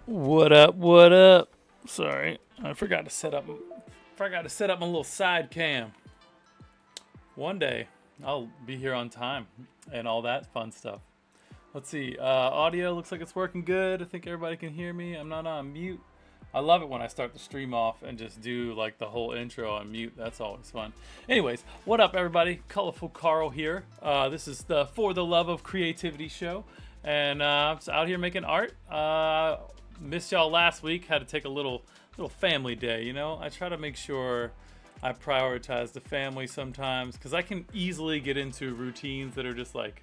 What up? What up? Sorry, I forgot to set up. My little side cam. One day, I'll be here on time and all that fun stuff. Let's see. Audio looks like it's working good. I think everybody can hear me. I'm not on mute. I love it when I start the stream off and just do like the whole intro on mute. That's always fun. Anyways, what up, everybody? Colorful Carl here. This is the For the Love of Creativity show, and I'm just out here making art. Missed y'all last week. Had to take a little family day. You know, I try to make sure I prioritize the family sometimes because I can easily get into routines that are just like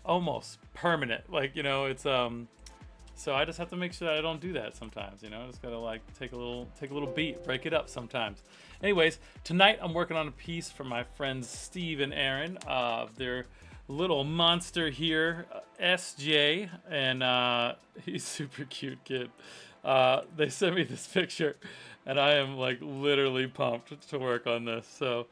almost permanent. Like, you know, it's so I just have to make sure that I don't do that sometimes. You know, I just gotta like take a little beat, break it up sometimes. Anyways, tonight I'm working on a piece for my friends Steve and Aaron. They're little monster here, SJ, and he's super cute kid. They sent me this picture, and I am like literally pumped to work on this. So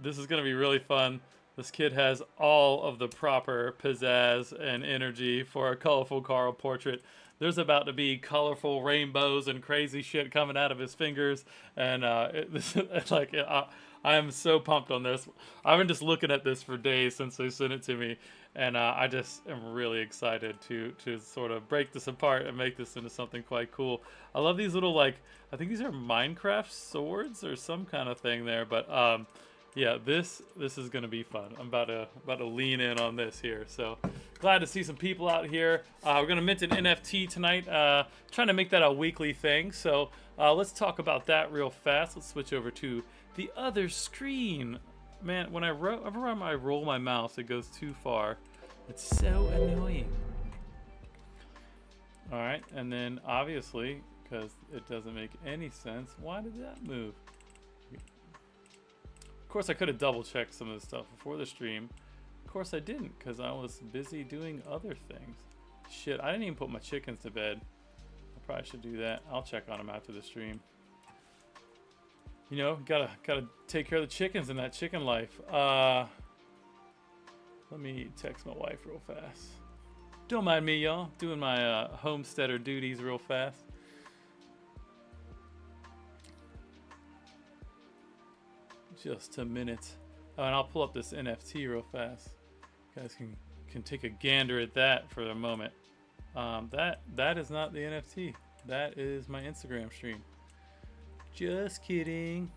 this is gonna be really fun. This kid has all of the proper pizzazz and energy for a colorful Carl portrait. There's about to be colorful rainbows and crazy shit coming out of his fingers, and I am so pumped on this. I've been just looking at this for days since they sent it to me, and I just am really excited to sort of break this apart and make this into something quite cool. I love these little, like, I think these are Minecraft swords or some kind of thing there, but yeah, this is gonna be fun. I'm about to lean in on this here. So glad to see some people out here. We're gonna mint an NFT tonight. Trying to make that a weekly thing. So let's talk about that real fast. Let's switch over to the other screen. Man, every time I roll my mouse, it goes too far. It's so annoying. All right, and then obviously, because it doesn't make any sense, why did that move? Of course, I could have double-checked some of this stuff before the stream. Of course, I didn't, because I was busy doing other things. Shit, I didn't even put my chickens to bed. I probably should do that. I'll check on them after the stream. You know, gotta take care of the chickens in that chicken life. Let me text my wife real fast. Don't mind me, y'all. Doing my homesteader duties real fast. Just a minute. Oh, and I'll pull up this NFT real fast. You guys can take a gander at that for a moment. That is not the NFT. That is my Instagram stream. Just kidding.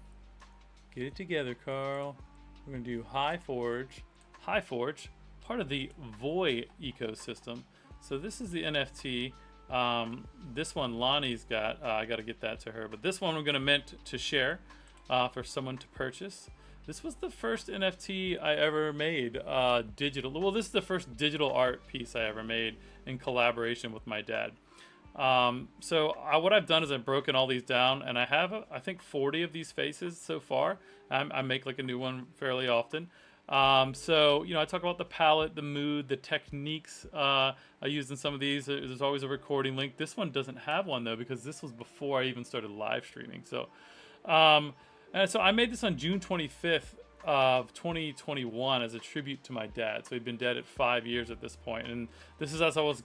Get it together, Carl. We're gonna do High Forge, part of the Voy ecosystem. So this is the NFT. This one Lonnie's got. I got to get that to her. But this one we're gonna mint to share. For someone to purchase. This was the first NFT I ever made digital. Well, this is the first digital art piece I ever made in collaboration with my dad. What I've done is I've broken all these down, and I have I think 40 of these faces so far. I make like a new one fairly often. So you know, I talk about the palette, the mood, the techniques I used in some of these. There's always a recording link. This one doesn't have one though, because this was before I even started live streaming. So and so I made this on June 25th of 2021 as a tribute to my dad. So he'd been dead at 5 years at this point. And this is as I was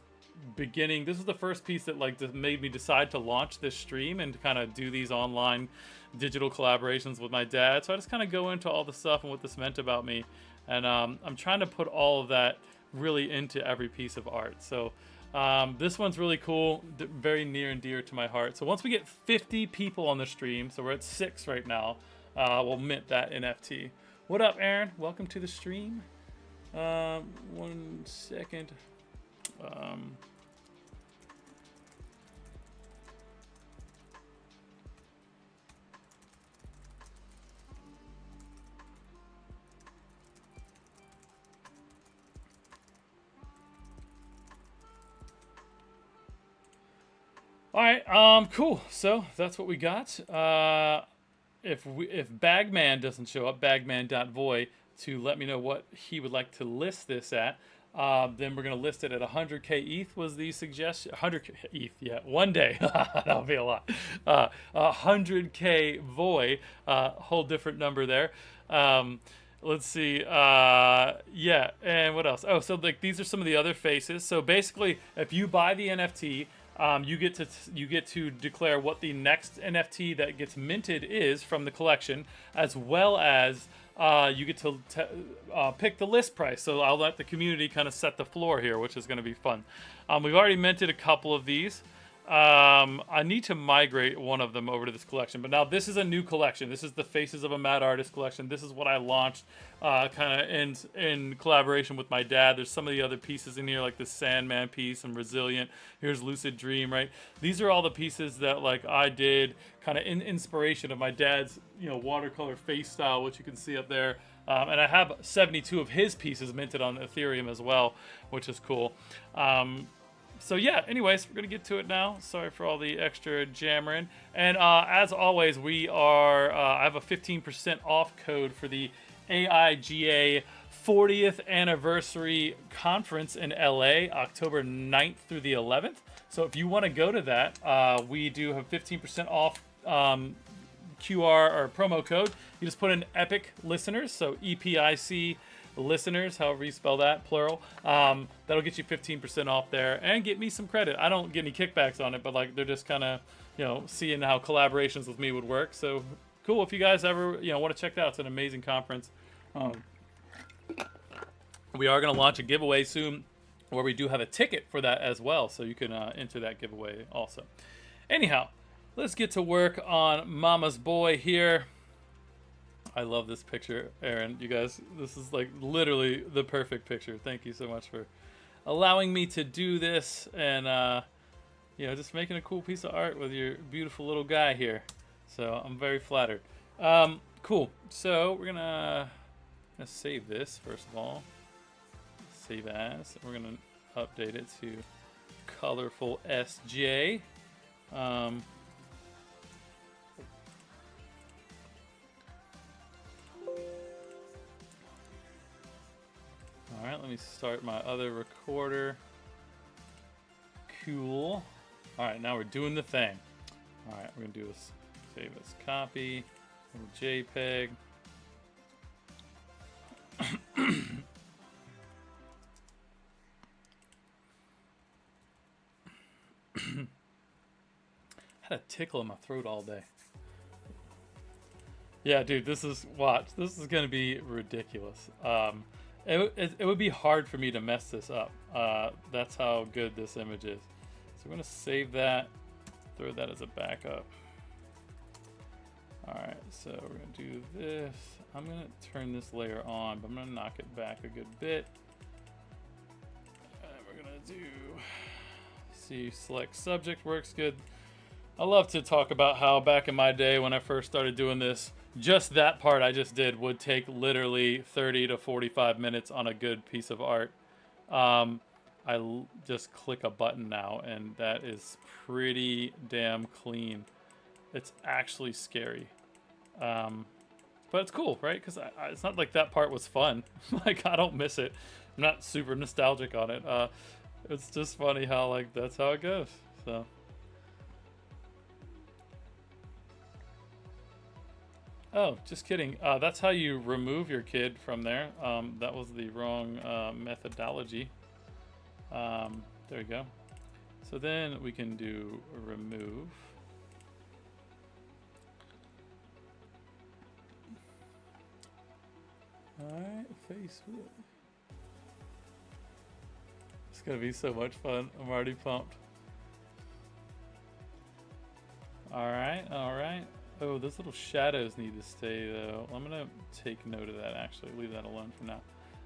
beginning. This was the first piece that like made me decide to launch this stream and kind of do these online digital collaborations with my dad. So I just kind of go into all the stuff and what this meant about me. And I'm trying to put all of that really into every piece of art. So this one's really cool, very near and dear to my heart. So once we get 50 people on the stream, so we're at 6 right now, we'll mint that NFT. What up, Aaron? Welcome to the stream. 1 second. All right, cool. So that's what we got. If Bagman doesn't show up, bagman.voy, to let me know what he would like to list this at, then we're gonna list it at 100k ETH was the suggestion. 100k ETH, yeah, one day. That'll be a lot. 100k Voy, whole different number there. Let's see. Yeah, and what else? Oh, so like these are some of the other faces. So basically, if you buy the NFT, you get to declare what the next NFT that gets minted is from the collection, as well as you get to pick the list price. So I'll let the community kind of set the floor here, which is going to be fun. We've already minted a couple of these. I need to migrate one of them over to this collection, but now this is a new collection. This is the Faces of a Mad Artist collection. This is what I launched kind of in collaboration with my dad. There's some of the other pieces in here, like the Sandman piece and Resilient. Here's Lucid Dream, right? These are all the pieces that like I did kind of in inspiration of my dad's, you know, watercolor face style, which you can see up there. And I have 72 of his pieces minted on Ethereum as well, which is cool. So yeah, anyways, we're going to get to it now. Sorry for all the extra jammering. And as always, we are, I have a 15% off code for the AIGA 40th anniversary conference in LA, October 9th through the 11th. So if you want to go to that, we do have 15% off QR or promo code. You just put in EPIC listeners, so EPIC listeners, however you spell that, plural. That'll get you 15% off there and get me some credit. I don't get any kickbacks on it, but like they're just kind of, you know, seeing how collaborations with me would work. So cool if you guys ever, you know, want to check that out. It's an amazing conference. We are going to launch a giveaway soon where we do have a ticket for that as well, so you can enter that giveaway also. Anyhow, let's get to work on Mama's Boy here. I love this picture, Aaron. You guys, this is like literally the perfect picture. Thank you so much for allowing me to do this and, you know, just making a cool piece of art with your beautiful little guy here. So I'm very flattered. Cool. So we're gonna save this first of all. Save as. We're gonna update it to colorful SJ. All right, let me start my other recorder. Cool. All right, now we're doing the thing. All right, we're gonna do this. Save as copy, JPEG. Had a tickle in my throat all day. Yeah, dude, this is gonna be ridiculous. It would be hard for me to mess this up. That's how good this image is. So we're gonna save that, throw that as a backup. All right, so we're gonna do this. I'm gonna turn this layer on, but I'm gonna knock it back a good bit. And we're gonna do, see, select subject works good. I love to talk about how back in my day when I first started doing this, just that part I just did would take literally 30 to 45 minutes on a good piece of art. Just click a button now and that is pretty damn clean. It's actually scary. But it's cool, right? Because it's not like that part was fun. Like, I don't miss it. I'm not super nostalgic on it. It's just funny how, like, that's how it goes. So. Oh, just kidding. That's how you remove your kid from there. That was the wrong methodology. There we go. So then we can do remove. Alright, Facebook. It's gonna be so much fun. I'm already pumped. Alright, alright. Oh, those little shadows need to stay though. I'm gonna take note of that actually. Leave that alone for now.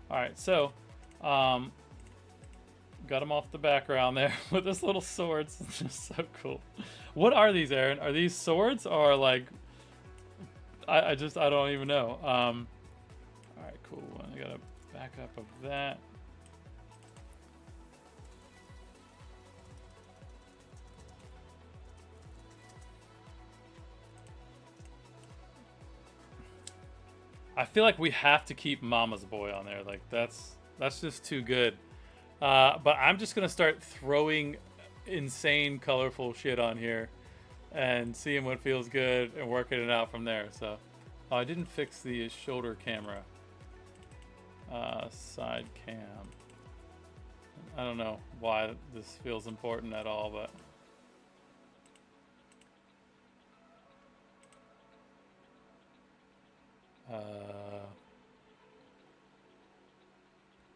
Alright, so got them off the background there with this little swords. It's just so cool. What are these, Aaron? Are these swords or like I don't even know. Alright, cool. I got a backup of that. I feel like we have to keep Mama's Boy on there. Like that's just too good. But I'm just gonna start throwing insane colorful shit on here and seeing what feels good and working it out from there. So I didn't fix the shoulder camera. Side cam. I don't know why this feels important at all, but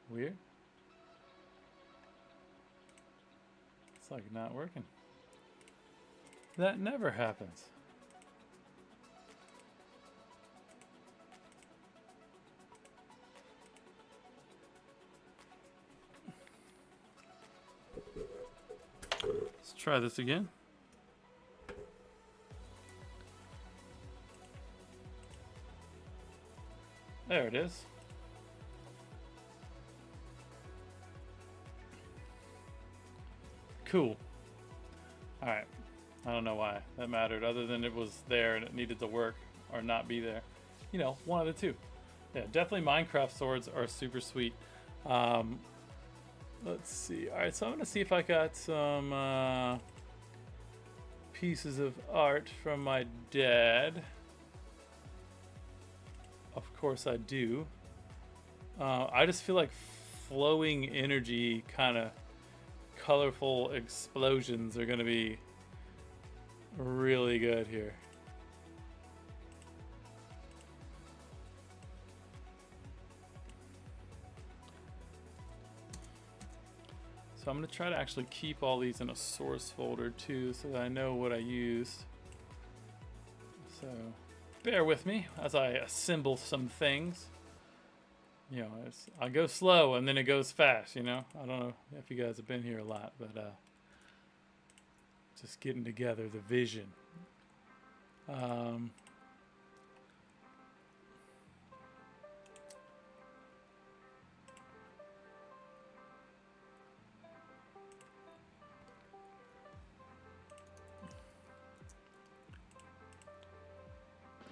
Weird. It's like not working. That never happens. Let's try this again. There it is. Cool. Alright. I don't know why that mattered, other than it was there and it needed to work or not be there. You know, one of the two. Yeah, definitely Minecraft swords are super sweet. Let's see. Alright, so I'm going to see if I got some pieces of art from my dad. Of course I do. I just feel like flowing energy, kind of colorful explosions are going to be really good here. So I'm going to try to actually keep all these in a source folder too, so that I know what I used. So bear with me as I assemble some things. You know, I go slow and then it goes fast, you know. I don't know if you guys have been here a lot, but just getting together the vision. I'm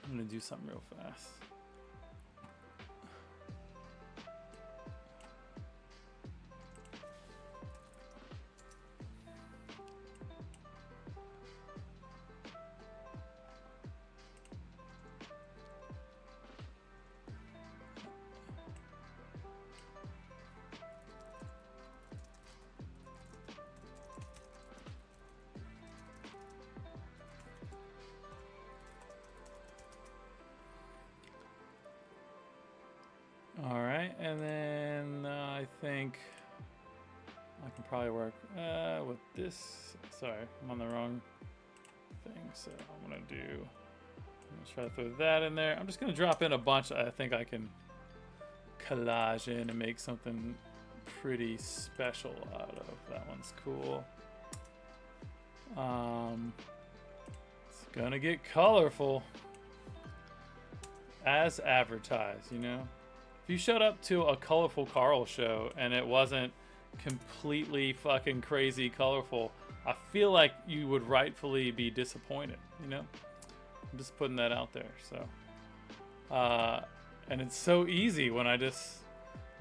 gonna do something real fast. All right, and then I think I can probably work with this. Sorry, I'm on the wrong thing. So I'm gonna try to throw that in there. I'm just gonna drop in a bunch. I think I can collage in and make something pretty special out of. That one's cool. It's gonna get colorful as advertised, you know. If you showed up to a Colorful Carl show and it wasn't completely fucking crazy colorful, I feel like you would rightfully be disappointed, you know? I'm just putting that out there, so. And it's so easy when I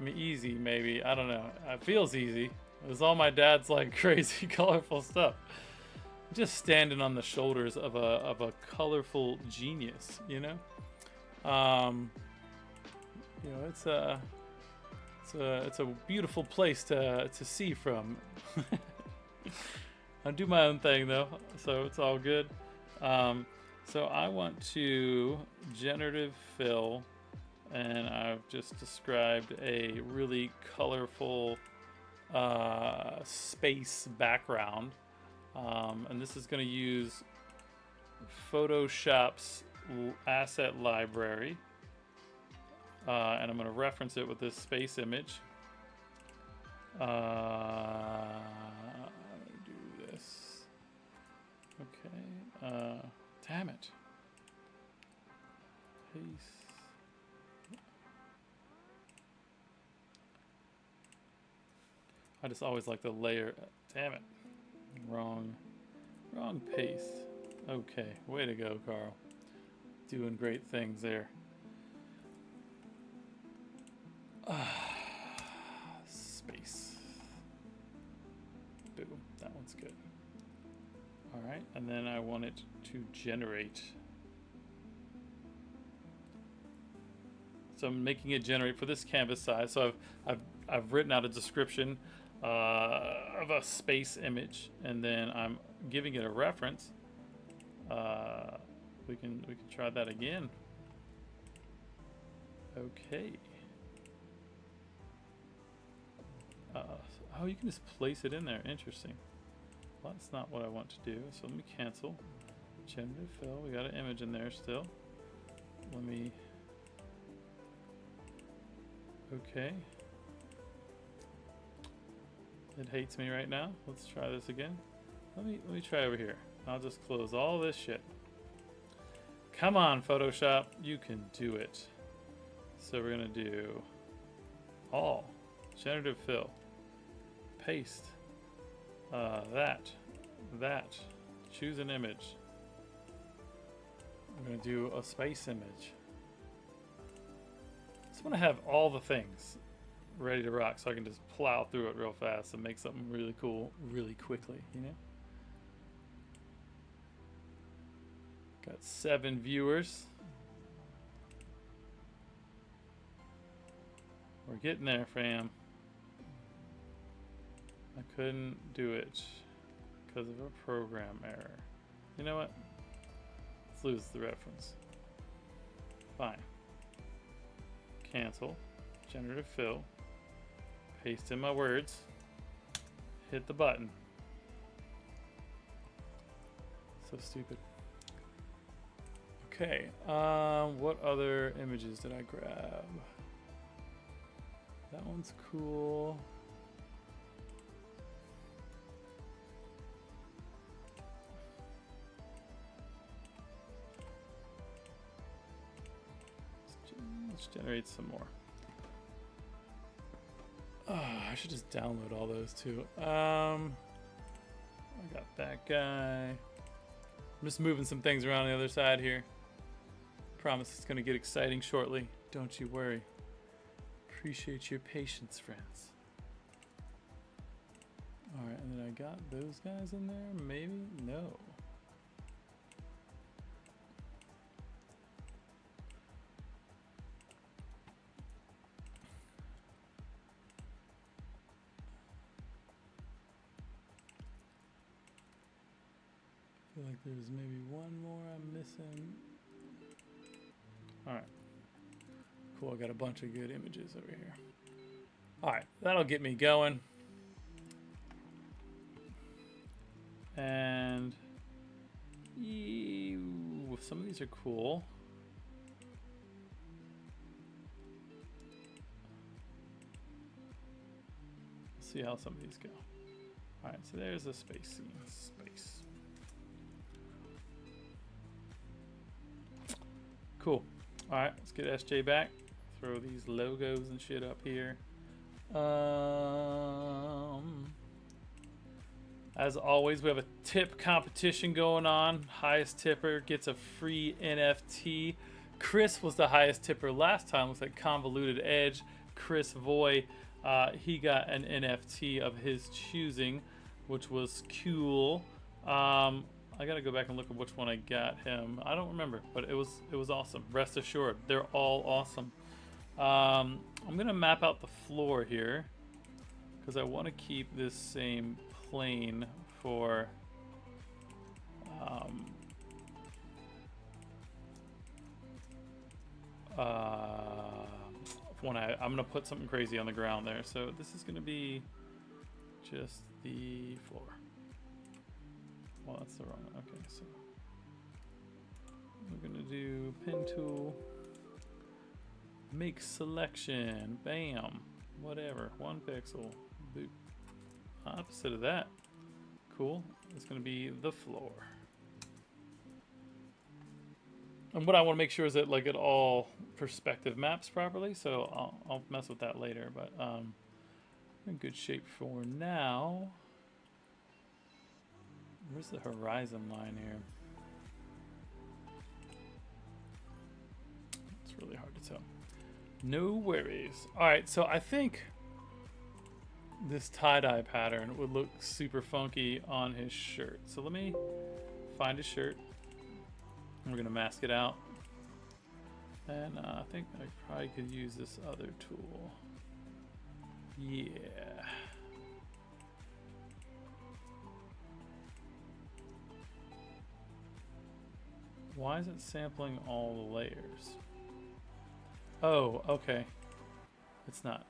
mean, easy maybe, I don't know. It feels easy. It was all my dad's like crazy colorful stuff. Just standing on the shoulders of a colorful genius, you know? You know, it's a beautiful place to see from. I do my own thing though, so it's all good. So I want to generative fill, and I've just described a really colorful space background, and this is going to use Photoshop's asset library. And I'm going to reference it with this space image. Do this. Okay. Damn it. Paste. I just always like the layer. Damn it. Wrong paste. Okay. Way to go, Carl. Doing great things there. Space. Boom. That one's good. All right, and then I want it to generate. So I'm making it generate for this canvas size. So I've written out a description of a space image, and then I'm giving it a reference. We can try that again. Okay. Oh, you can just place it in there. Interesting. Well, that's not what I want to do. So let me cancel. Generative fill. We got an image in there still. Let me. Okay. It hates me right now. Let's try this again. Let me try over here. I'll just close all this shit. Come on, Photoshop. You can do it. So we're gonna do all. Generative fill. Paste. That. Choose an image. I'm gonna do a space image. Just want to have all the things ready to rock so I can just plow through it real fast and make something really cool really quickly, you know? Got 7 viewers. We're getting there, fam. I couldn't do it because of a program error. You know what? Let's lose the reference. Fine. Cancel. Generative fill. Paste in my words. Hit the button. So stupid. Okay. What other images did I grab? That one's cool. Let's generate some more. Oh, I should just download all those too. I got that guy. I'm just moving some things around on the other side here. Promise it's gonna get exciting shortly. Don't you worry. Appreciate your patience, friends. Alright, and then I got those guys in there? Maybe? No. I feel like there's maybe one more I'm missing. Alright. Cool, I got a bunch of good images over here. Alright, that'll get me going. And some of these are cool. Let's see how some of these go. Alright, so there's a space scene. Space. Cool. Alright, let's get SJ back. Throw these logos and shit up here. As always, we have a tip competition going on. Highest tipper gets a free NFT. Chris was the highest tipper last time. Looks like Convoluted Edge. Chris Voy, he got an NFT of his choosing, which was cool. I gotta go back and look at which one I got him. I don't remember, but it was awesome. Rest assured, they're all awesome. I'm gonna map out the floor here because I want to keep this same plane for when I'm gonna put something crazy on the ground there. So this is gonna be just the floor. Well, that's the wrong one. Okay, so we're gonna do pen tool, make selection, bam, whatever, 1 pixel, boop. Opposite of that, cool. It's gonna be the floor. And what I want to make sure is that like it all perspective maps properly. So I'll mess with that later. But in good shape for now. Where's the horizon line here? It's really hard to tell. No worries. All right, so I think this tie-dye pattern would look super funky on his shirt. So let me find his shirt. We're gonna mask it out. And I think I probably could use this other tool. Yeah. Why is it sampling all the layers? Oh, okay. It's not.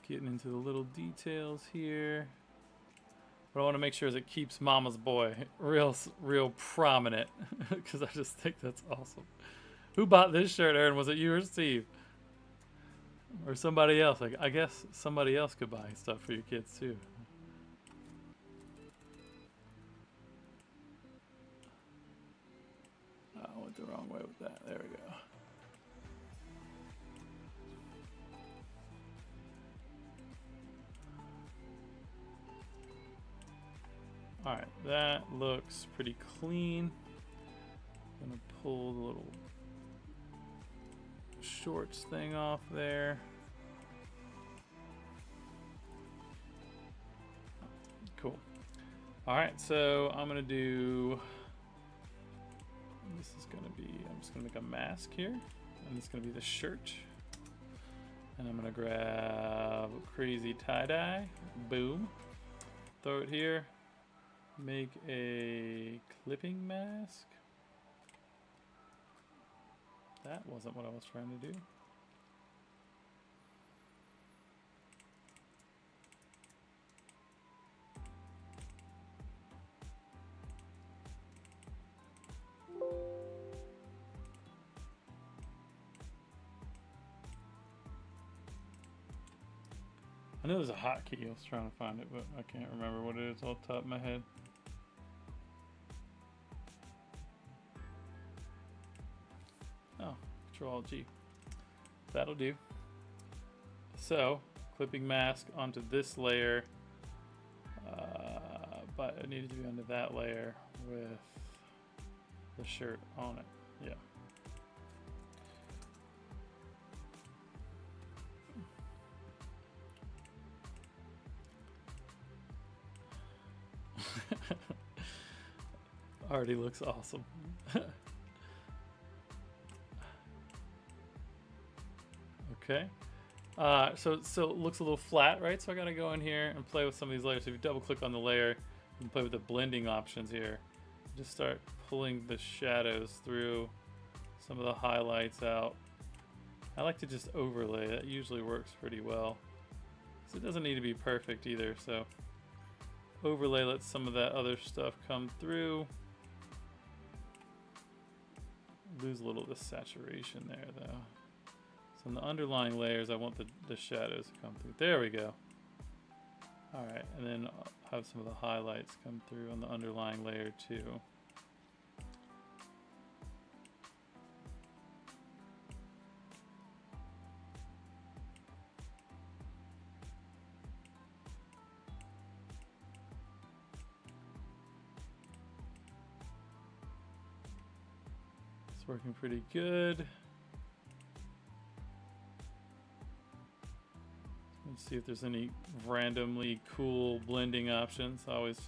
Getting into the little details here. What I want to make sure is it keeps Mama's Boy real prominent, because I just think that's awesome. Who bought this shirt, Aaron? Was it you or Steve? Or somebody else? Like, I guess somebody else could buy stuff for your kids too. I went the wrong way with that. There we go. Alright, that looks pretty clean. I'm gonna pull the little shorts thing off there. Cool. Alright, so I'm gonna do, this is gonna be, I'm just gonna make a mask here, and it's gonna be the shirt. And I'm gonna grab crazy tie-dye, boom, throw it here. Make a clipping mask. That wasn't what I was trying to do. I know there's a hotkey. I was trying to find it, but I can't remember what it is off the top of my head. Oh, Control-G. That'll do. So, clipping mask onto this layer, but it needed to be under that layer with the shirt on it. Yeah. Already looks awesome. Okay. So it looks a little flat, right? So I gotta go in here and play with some of these layers. So if you double click on the layer, you can play with the blending options here. Just start pulling the shadows through, some of the highlights out. I like to just overlay. That usually works pretty well. So it doesn't need to be perfect either. So overlay lets some of that other stuff come through. Lose a little of the saturation there though. So in the underlying layers, I want the shadows to come through. There we go. All right, and then I'll have some of the highlights come through on the underlying layer too. It's working pretty good. Let's see if there's any randomly cool blending options. I always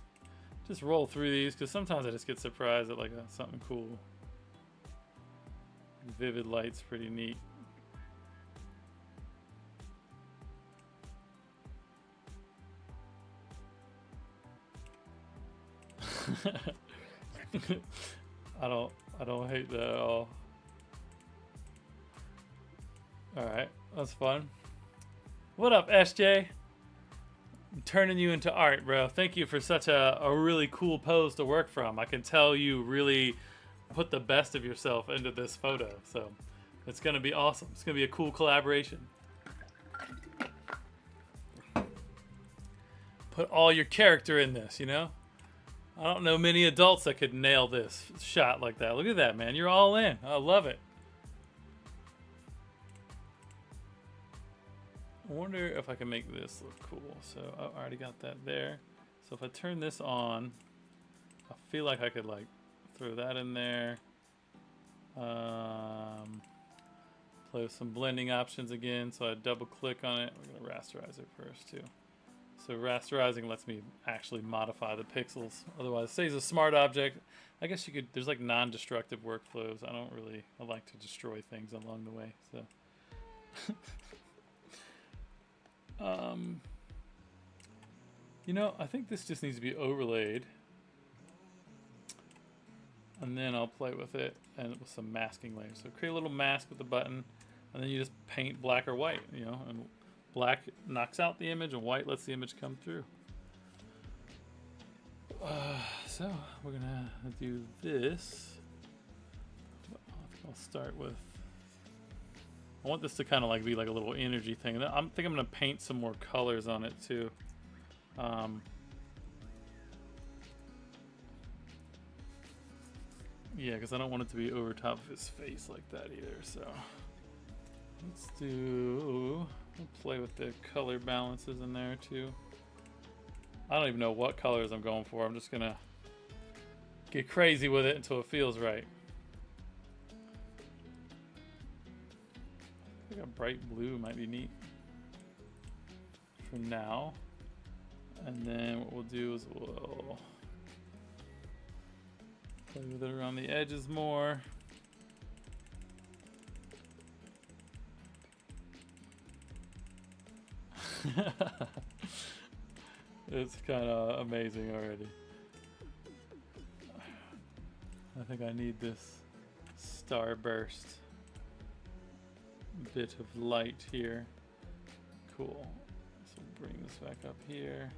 just roll through these because sometimes I just get surprised at like something cool. Vivid light's pretty neat. I don't hate that at all. All right, that's fun. What up, SJ? I'm turning you into art, bro. Thank you for such a really cool pose to work from. I can tell you really put the best of yourself into this photo. So it's going to be awesome. It's going to be a cool collaboration. Put all your character in this, you know? I don't know many adults that could nail this shot like that. Look at that, man. You're all in. I love it. I wonder if I can make this look cool. So I already got that there. So if I turn this on, I feel like I could like throw that in there. Play with some blending options again. So I double click on it. We're gonna rasterize it first too. So rasterizing lets me actually modify the pixels. Otherwise it stays a smart object. I guess you could, there's like non-destructive workflows. I like to destroy things along the way, so. You know, I think this just needs to be overlaid. And then I'll play with it and with some masking layers. So create a little mask with the button, and then you just paint black or white, you know, and black knocks out the image and white lets the image come through. So we're gonna do this. I'll start with, I want this to kind of like be like a little energy thing. I think I'm gonna paint some more colors on it too. Yeah, because I don't want it to be over top of his face like that either. So we'll play with the color balances in there too. I don't even know what colors I'm going for. I'm just gonna get crazy with it until it feels right. I think a bright blue might be neat for now. And then what we'll do is we'll play with it around the edges more. It's kind of amazing already. I think I need this starburst bit of light here. Cool. So bring this back up here.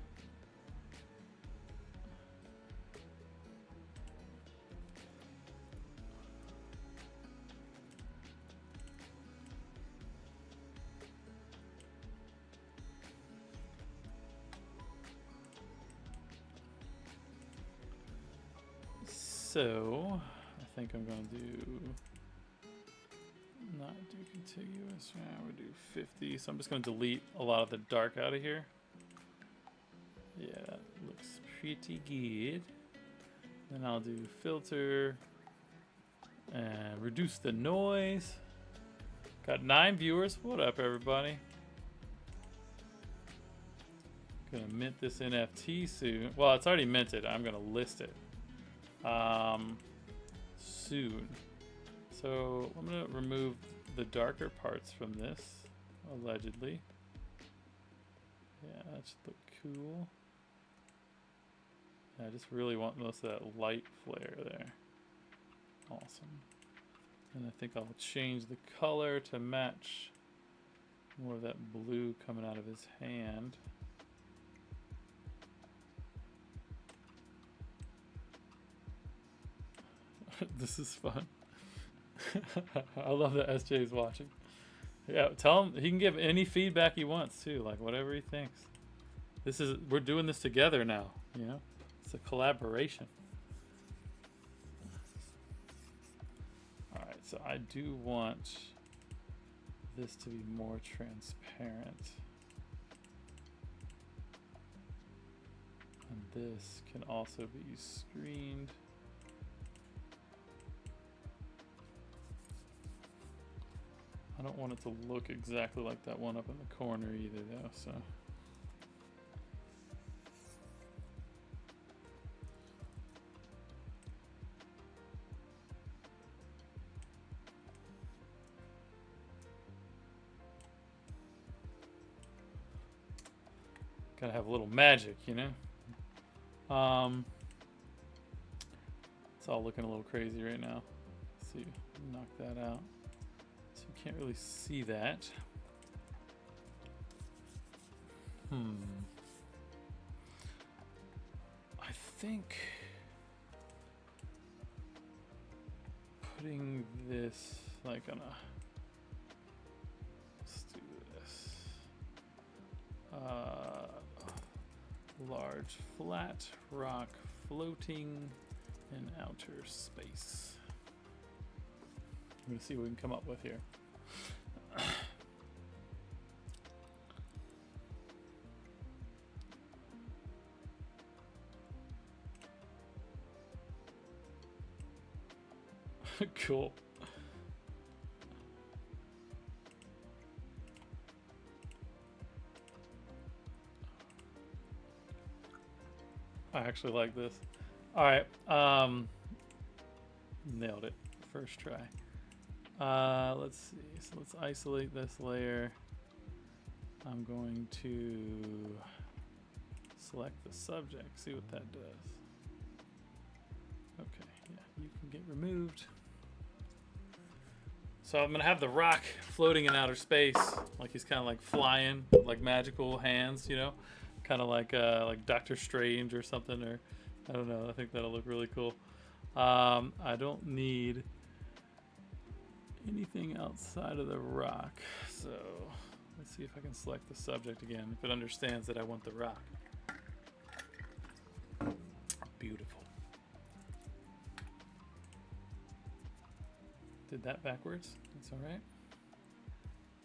So I think I'm going to not do contiguous. We'll do 50. So I'm just going to delete a lot of the dark out of here. Yeah, that looks pretty good. Then I'll do filter and reduce the noise. Got 9 viewers. What up, everybody? Gonna mint this NFT soon. Well, it's already minted. I'm gonna list it soon. So I'm gonna remove the darker parts from this, allegedly. Yeah, that should look cool. Yeah, I just really want most of that light flare there. Awesome. And I think I'll change the color to match more of that blue coming out of his hand. This is fun. I love that SJ is watching. Yeah, tell him he can give any feedback he wants too, like whatever he thinks. We're doing this together now, you know? It's a collaboration. All right, so I do want this to be more transparent. And this can also be screened. I don't want it to look exactly like that one up in the corner either though, so. Gotta have a little magic, you know? It's all looking a little crazy right now. Let's see, knock that out. So you can't really see that. I think putting this like on a, let's do this. Large flat rock floating in outer space. I'm gonna see what we can come up with here. Cool. I actually like this. All right, nailed it first try. Let's see. So let's isolate this layer. I'm going to Select the subject, see what that does. Okay, yeah, you can get removed. So I'm gonna have the rock floating in outer space, like he's kind of like flying, with like magical hands, you know, kind of like Doctor Strange or something, or I don't know. I think that'll look really cool. I don't need anything outside of the rock, so let's see if I can select the subject again. If it understands that I want the rock. Beautiful. Did that backwards. That's all right.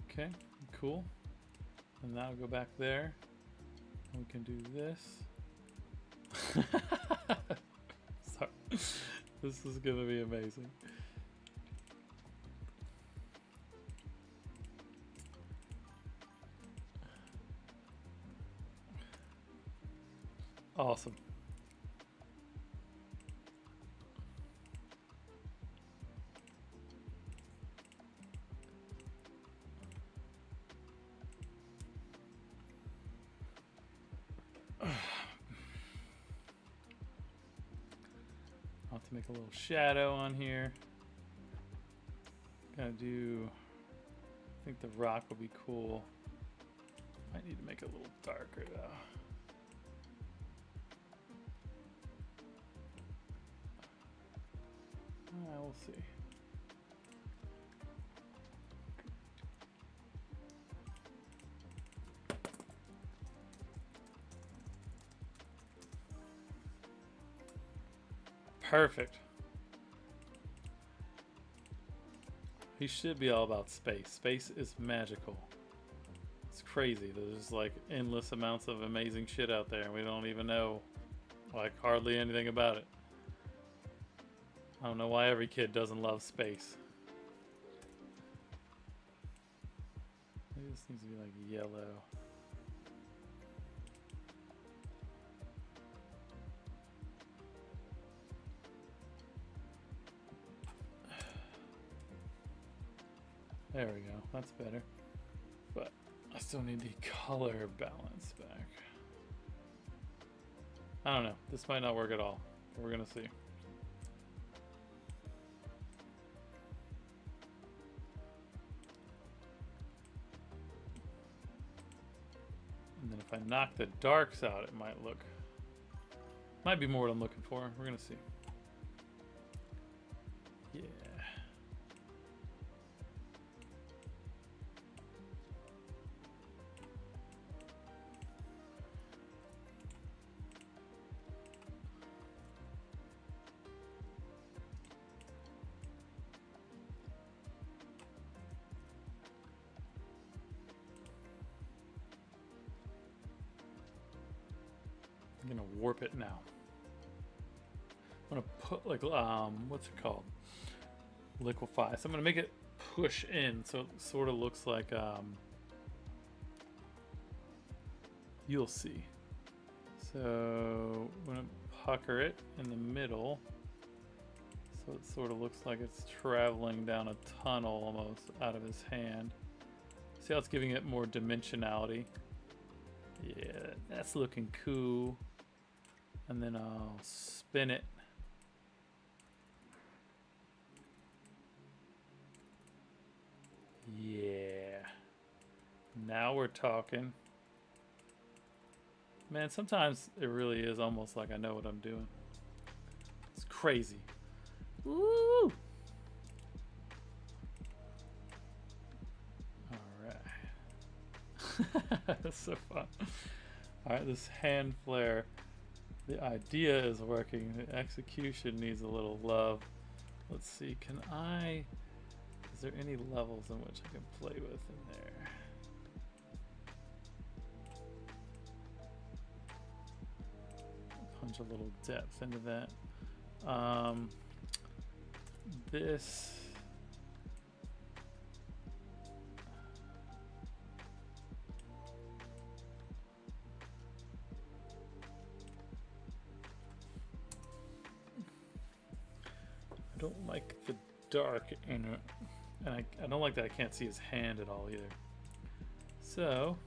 Okay, cool. And now I'll go back there. And we can do this. Sorry. This is gonna be amazing. Awesome. I'll have to make a little shadow on here. Gotta do, I think the rock will be cool. Might need to make it a little darker though. We'll see. Perfect. He should be all about space. Space is magical. It's crazy. There's like endless amounts of amazing shit out there and we don't even know like hardly anything about it. I don't know why every kid doesn't love space. Maybe this needs to be like yellow. There we go, that's better. But I still need the color balance back. I don't know, this might not work at all. We're gonna see. And then if I knock the darks out, it might be more what I'm looking for. We're gonna see. Yeah. I'm gonna warp it now. I'm gonna put like what's it called? Liquefy. So I'm gonna make it push in so it sort of looks like you'll see. So I'm gonna pucker it in the middle so it sort of looks like it's traveling down a tunnel almost out of his hand. See how it's giving it more dimensionality? Yeah, that's looking cool. And then I'll spin it. Yeah. Now we're talking. Man, sometimes it really is almost like I know what I'm doing. It's crazy. Woo! Alright. That's so fun. Alright, this hand flare. The idea is working. The execution needs a little love. Let's see, is there any levels in which I can play with in there? Punch a little depth into that. This I don't like the dark in it, and I don't like that I can't see his hand at all either. So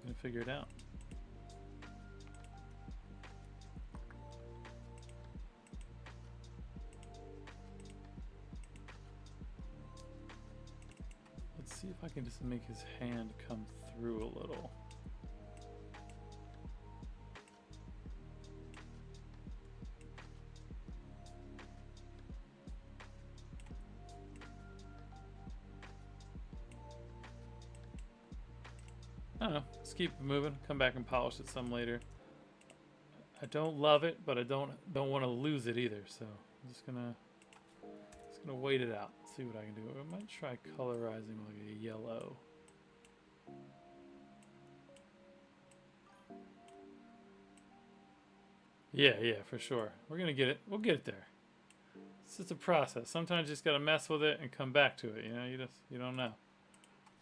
gonna figure it out. Let's see if I can just make his hand come through a little. I don't know, just keep moving, come back and polish it some later. I don't love it, but I don't want to lose it either, so I'm just gonna wait it out, see what I can do. I might try colorizing like a yellow. Yeah, for sure. We're gonna get it. We'll get it there. It's just a process. Sometimes you just gotta mess with it and come back to it. You know, you don't know.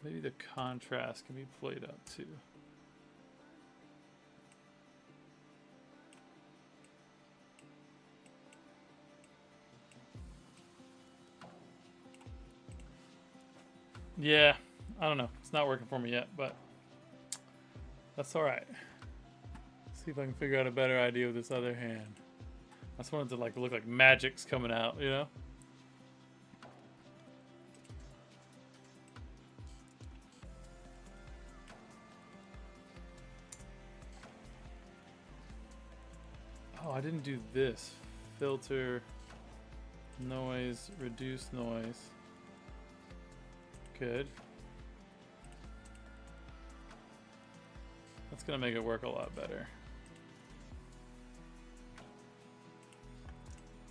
Maybe the contrast can be played up too. Yeah, I don't know. It's not working for me yet, but that's all right. See if I can figure out a better idea with this other hand. I just wanted to like look like magic's coming out, you know? Oh, I didn't do this. Filter, noise, reduce noise. Good. That's gonna make it work a lot better.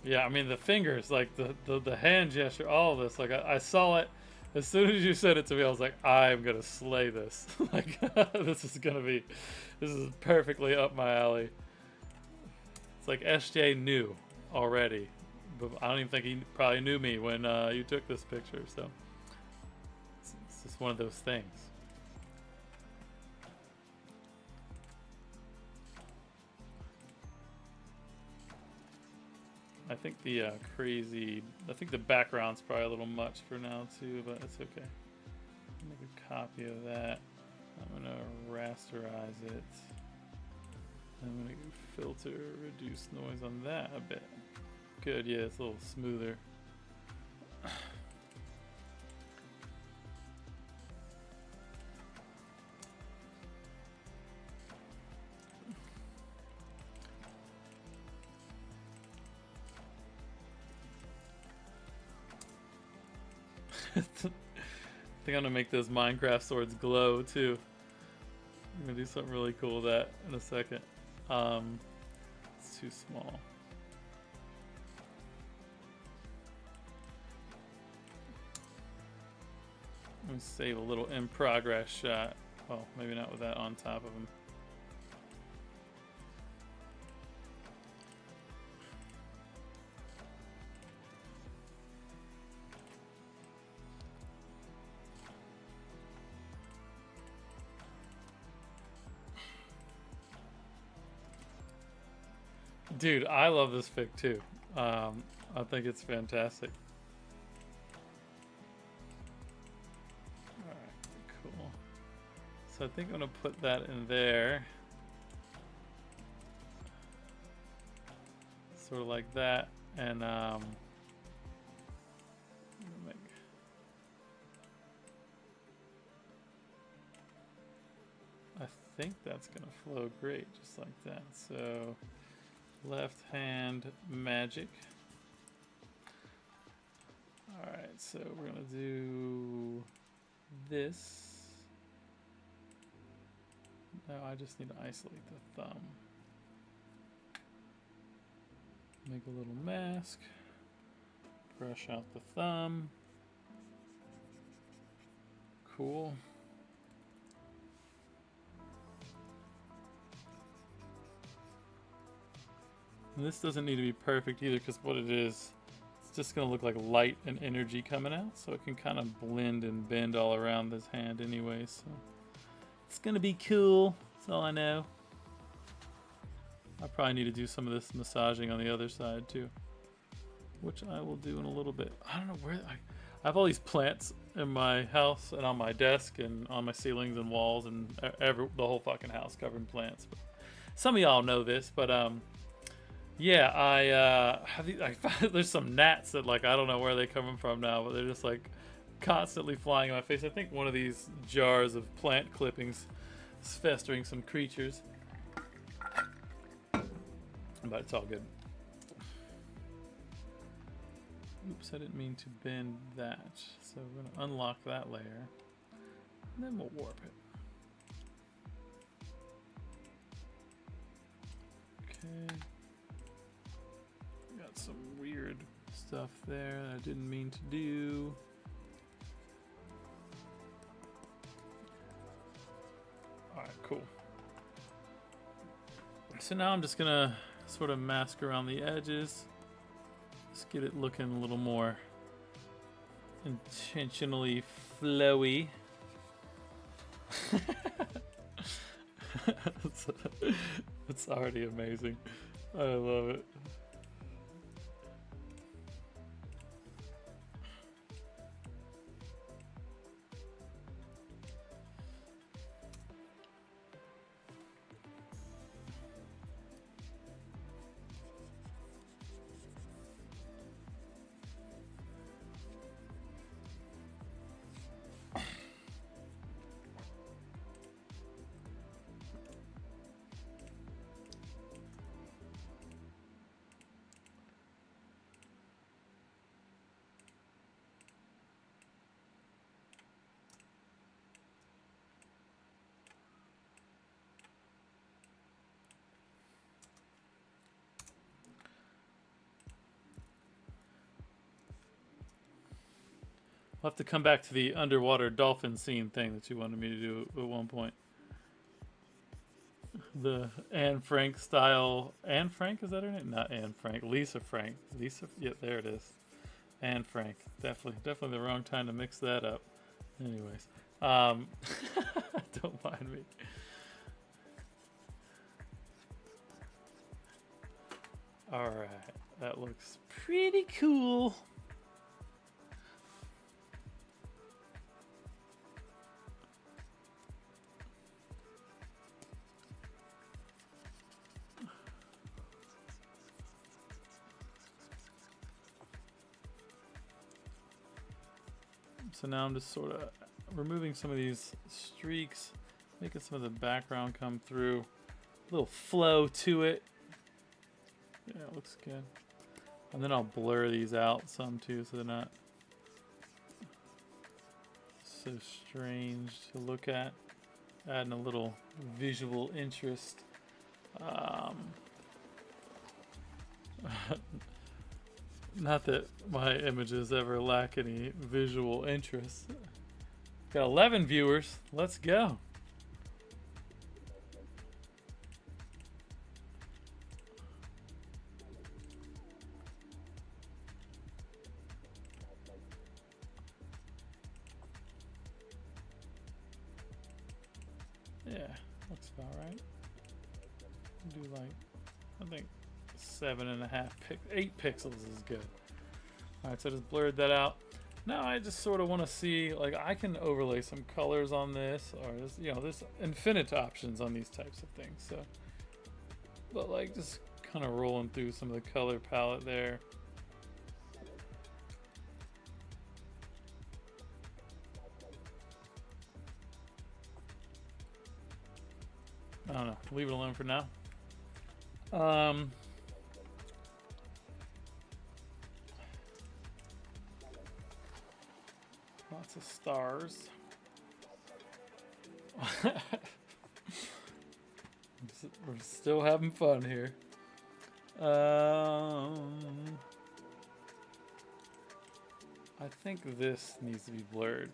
Yeah, I mean the fingers, like the hand gesture, all of this, like I saw it as soon as you said it to me. I was like, I'm gonna slay this. Like this is perfectly up my alley. It's like SJ knew already, but I don't even think he probably knew me when you took this picture. So it's just one of those things. I think the I think the background's probably a little much for now too, but it's okay. Make a copy of that. I'm gonna rasterize it. I'm gonna filter, reduce noise on that a bit. Good, yeah, it's a little smoother. I think I'm gonna make those Minecraft swords glow too. I'm gonna do something really cool with that in a second. It's too small. Let me save a little in progress shot. Well, maybe not with that on top of him. Dude, I love this pic too. I think it's fantastic. Alright, cool. So I think I'm gonna put that in there. Sort of like that. And I think that's gonna flow great, just like that. So left hand magic. Alright, so we're gonna do this. No, I just need to isolate the thumb. Make a little mask. Brush out the thumb. Cool. And this doesn't need to be perfect either, because what it is, it's just going to look like light and energy coming out, so it can kind of blend and bend all around this hand anyway. So it's going to be cool. That's all I know. I probably need to do some of this massaging on the other side too, which I will do in a little bit. I don't know where I have all these plants in my house and on my desk and on my ceilings and walls and the whole fucking house covered in plants. But some of y'all know this, but yeah, I found there's some gnats that like I don't know where they're coming from now, but they're just like constantly flying in my face. I think one of these jars of plant clippings is festering some creatures, but it's all good. Oops, I didn't mean to bend that. So we're going to unlock that layer, and then we'll warp it. Okay. Got some weird stuff there that I didn't mean to do. Alright, cool. So now I'm just going to sort of mask around the edges. Let's get it looking a little more intentionally flowy. It's already amazing. I love it. I'll have to come back to the underwater dolphin scene thing that you wanted me to do at one point. The Anne Frank style. Anne Frank, is that her name? Not Anne Frank. Lisa Frank. Lisa. Yeah, there it is. Anne Frank. Definitely the wrong time to mix that up. Anyways, don't mind me. All right, that looks pretty cool. So now I'm just sort of removing some of these streaks, making some of the background come through. A little flow to it. Yeah, it looks good. And then I'll blur these out some too so they're not so strange to look at. Adding a little visual interest. Not that my images ever lack any visual interest. Got 11 viewers. Let's go. Yeah, looks about right. Do like, I think 8 pixels is good. Alright, so I just blurred that out. Now I just sort of want to see, like, I can overlay some colors on this, or this, you know, there's infinite options on these types of things. So, but like just kind of rolling through some of the color palette there. I don't know. Leave it alone for now. Lots of stars. We're still having fun here. I think this needs to be blurred.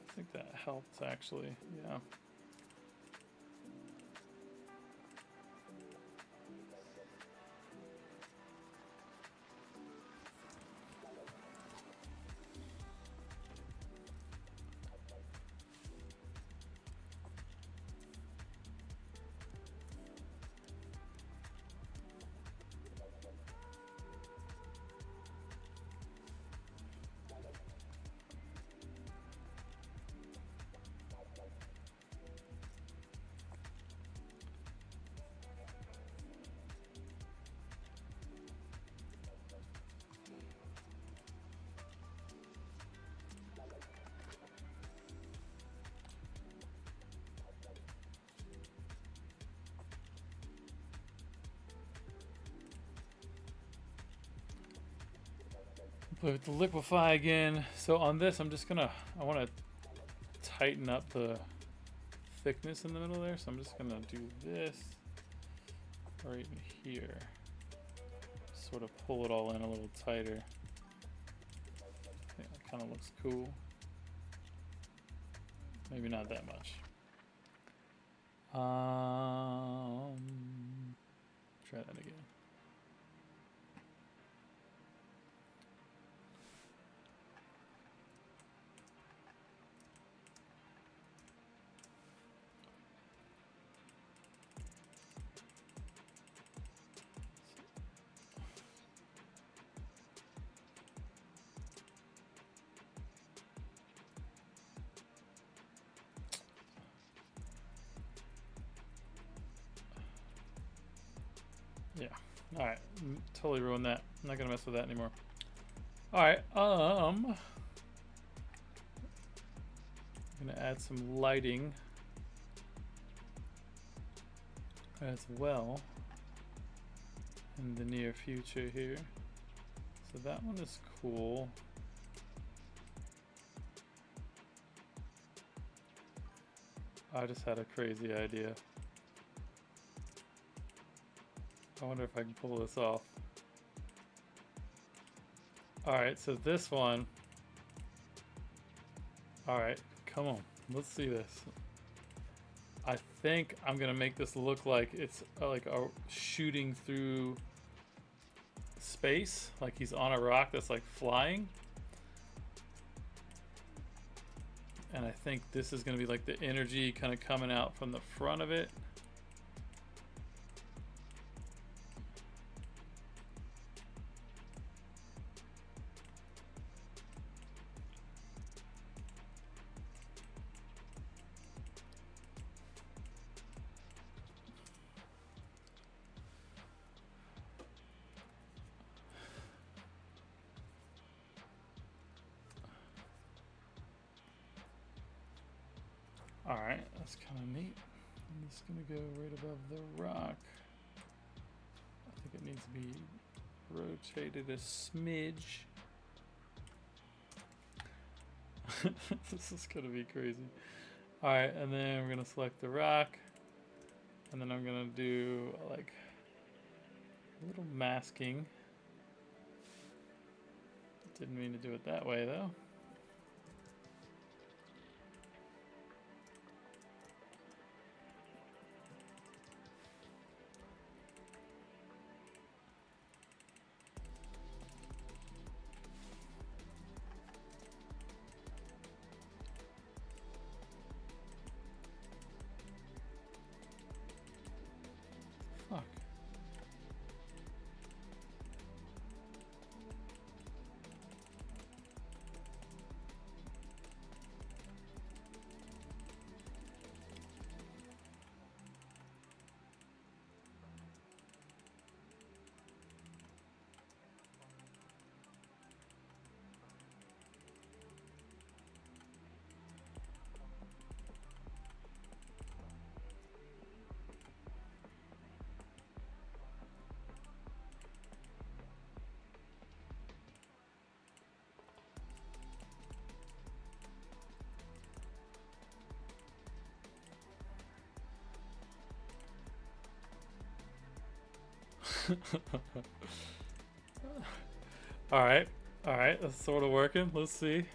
I think that helps actually, yeah. Put the liquefy again. So on this, I'm just gonna, I want to tighten up the thickness in the middle there. So I'm just gonna do this right in here. Sort of pull it all in a little tighter. I think that kind of looks cool. Maybe not that much. Try that again. Yeah. All right. Totally ruined that. I'm not gonna mess with that anymore. All right. I'm gonna add some lighting as well in the near future here. So that one is cool. I just had a crazy idea. I wonder if I can pull this off. Alright, so this one. Alright, come on. Let's see this. I think I'm gonna make this look like it's like a shooting through space. Like he's on a rock that's like flying. And I think this is gonna be like the energy kind of coming out from the front of it. Alright, that's kind of neat. I'm just going to go right above the rock. I think it needs to be rotated a smidge. This is going to be crazy. Alright, and then we're going to select the rock. And then I'm going to do like a little masking. Didn't mean to do it that way though. Fuck. Alright, alright, that's sort of working. Let's see.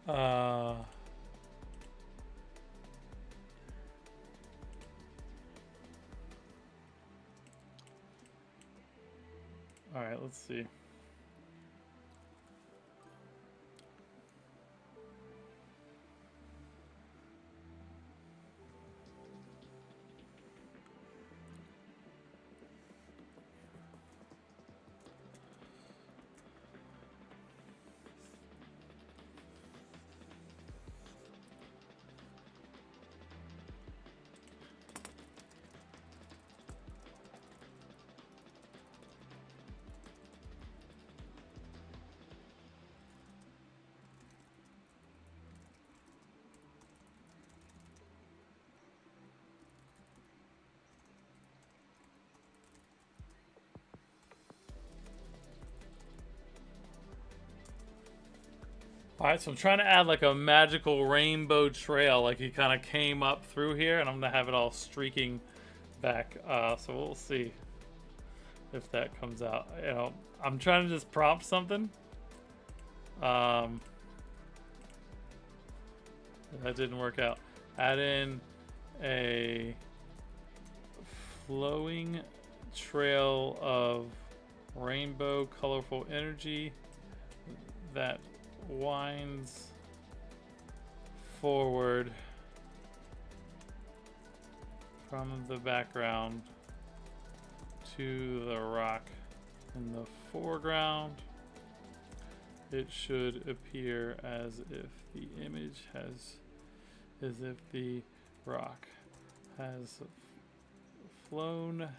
Alright, let's see. All right, so I'm trying to add like a magical rainbow trail, like he kind of came up through here, and I'm gonna have it all streaking back. So we'll see if that comes out. You know, I'm trying to just prompt something. That didn't work out. Add in a flowing trail of rainbow colorful energy that winds forward from the background to the rock in the foreground. It should appear as if the image has, as if the rock has flown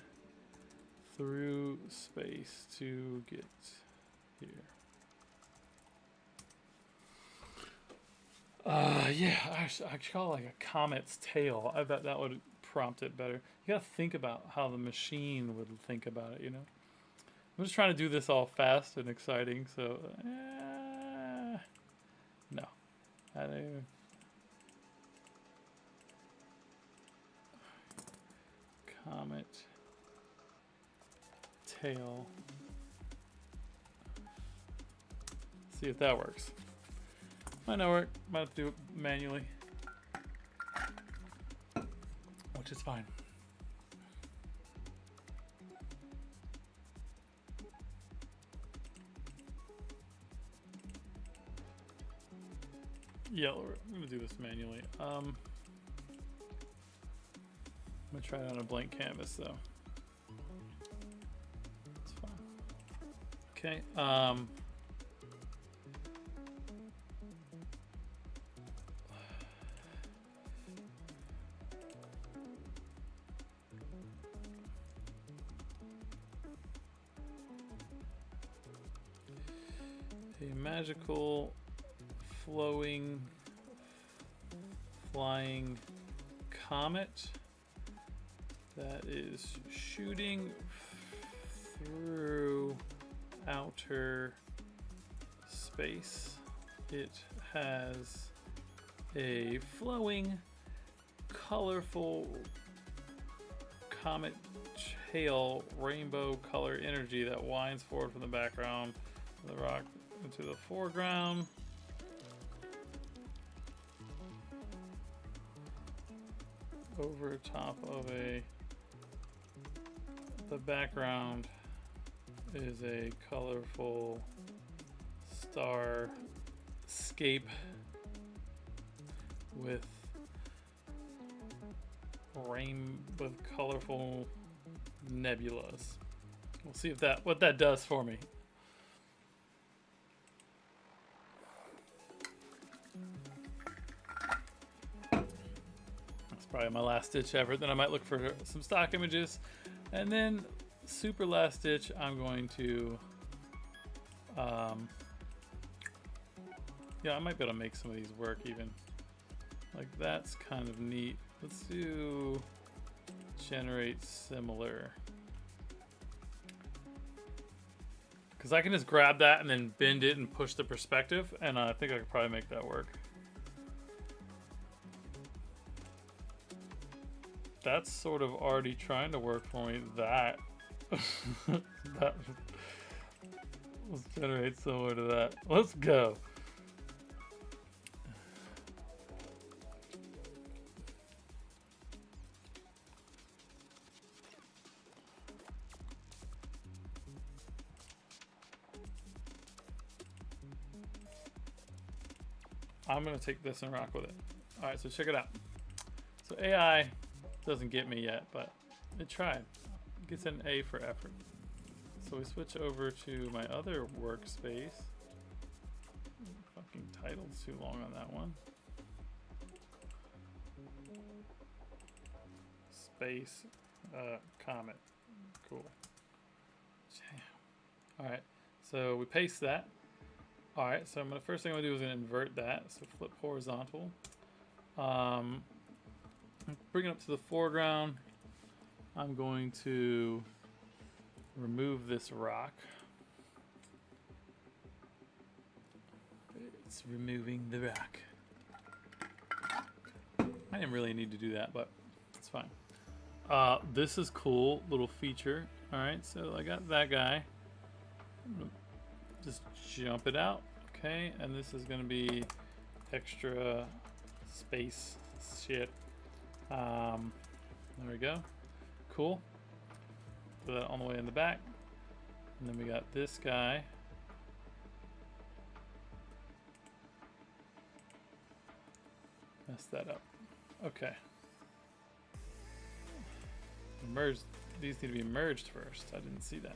through space to get here. Yeah, I call it like a comet's tail. I bet that would prompt it better. You gotta think about how the machine would think about it, you know? I'm just trying to do this all fast and exciting, so... no. I don't even... Comet tail. See if that works. Might not work. Might have to do it manually, which is fine. Yeah, we're gonna do this manually. I'm gonna try it on a blank canvas though. It's fine. Okay. A magical, flowing, flying comet that is shooting through outer space. It has a flowing, colorful comet tail, rainbow color energy that winds forward from the background of the rock into the foreground. Over top of the background is a colorful starscape with colorful nebulas. We'll see if what that does for me. Probably my last ditch effort. Then I might look for some stock images, and then super last ditch I'm going to yeah, I might be able to make some of these work even. Like that's kind of neat. Let's do generate similar, because I can just grab that and then bend it and push the perspective, and I think I could probably make that work. That's sort of already trying to work for me. That let's generate similar to that. Let's go. I'm gonna take this and rock with it. All right, so check it out. So AI doesn't get me yet, but it tried. It gets an A for effort. So we switch over to my other workspace. Fucking title's too long on that one. Space, comet. Cool. Alright, so we paste that. Alright, so first thing I'm gonna do is invert that. So flip horizontal. Bring it up to the foreground. I'm going to remove this rock. It's removing the rock. I didn't really need to do that, but it's fine. This is cool, little feature. All right, so I got that guy. I'm gonna just jump it out. Okay, and this is gonna be extra space shit. There we go. Cool. Put that all the way in the back. And then we got this guy. Mess that up. Okay. Merge. These need to be merged first. I didn't see that.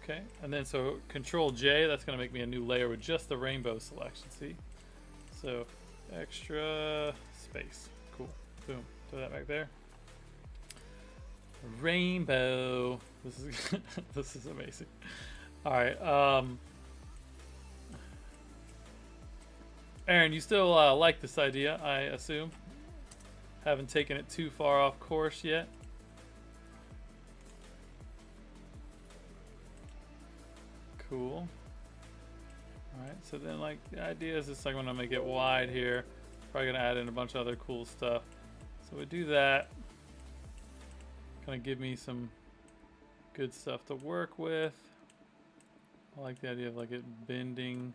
Okay, and then so Control J, that's going to make me a new layer with just the rainbow selection, see? So extra space. Cool. Boom. Throw that back there. Rainbow. This is this is amazing. All right. Aaron, you still like this idea, I assume? Haven't taken it too far off course yet. Cool. Alright, so then like the idea is just like when I make it wide here, probably gonna add in a bunch of other cool stuff. So we do that. Kind of give me some good stuff to work with. I like the idea of like it bending.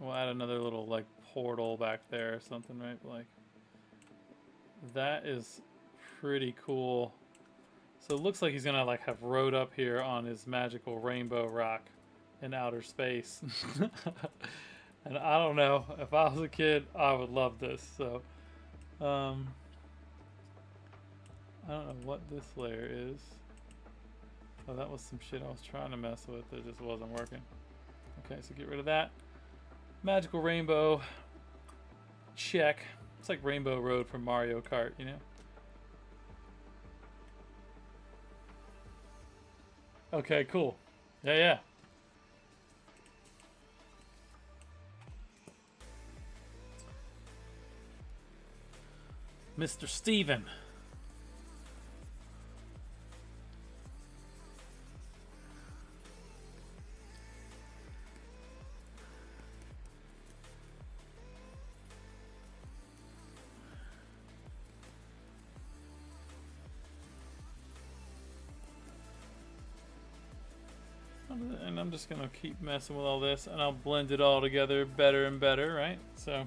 We'll add another little like portal back there or something, right? Like that is pretty cool. So it looks like he's gonna like have rode up here on his magical rainbow rock in outer space. And I don't know, if I was a kid, I would love this. So I don't know what this layer is. Oh, that was some shit I was trying to mess with. It just wasn't working. Okay, so get rid of that. Magical rainbow. Check. It's like Rainbow Road from Mario Kart, you know? Okay, cool. Yeah, yeah. Mr. Steven. And I'm just gonna keep messing with all this, and I'll blend it all together better and better, right? So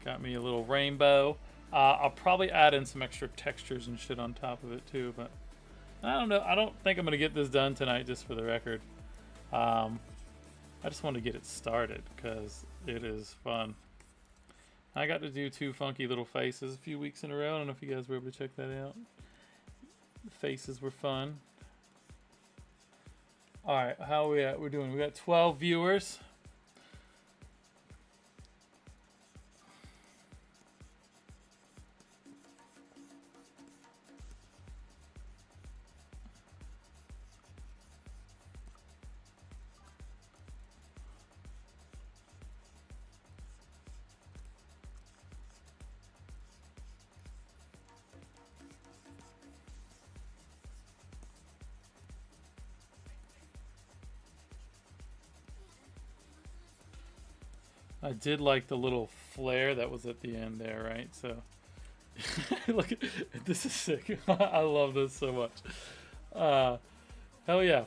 got me a little rainbow. I'll probably add in some extra textures and shit on top of it too, but I don't know. I don't think I'm gonna get this done tonight, just for the record. I just want to get it started because it is fun. I got to do 2 funky little faces a few weeks in a row. I don't know if you guys were able to check that out. The faces were fun. All right, how are we at? We're doing. We got 12 viewers. I did like the little flare that was at the end there, right? So, look, this is sick. I love this so much. Hell yeah.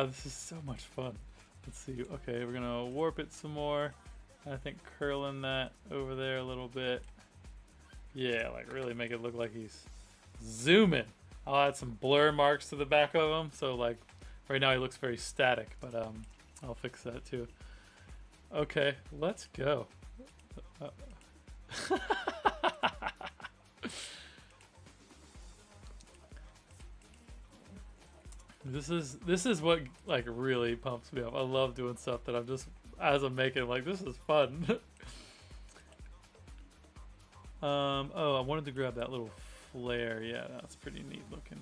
This is so much fun. Let's see. Okay, we're gonna warp it some more. I think curling that over there a little bit. Yeah, like really make it look like he's zooming. I'll add some blur marks to the back of him. So like right now he looks very static, but I'll fix that too. Okay, let's go. This is what like really pumps me up. I love doing stuff that I'm just as I'm making like this is fun. Oh, I wanted to grab that little flare. Yeah, that's pretty neat looking.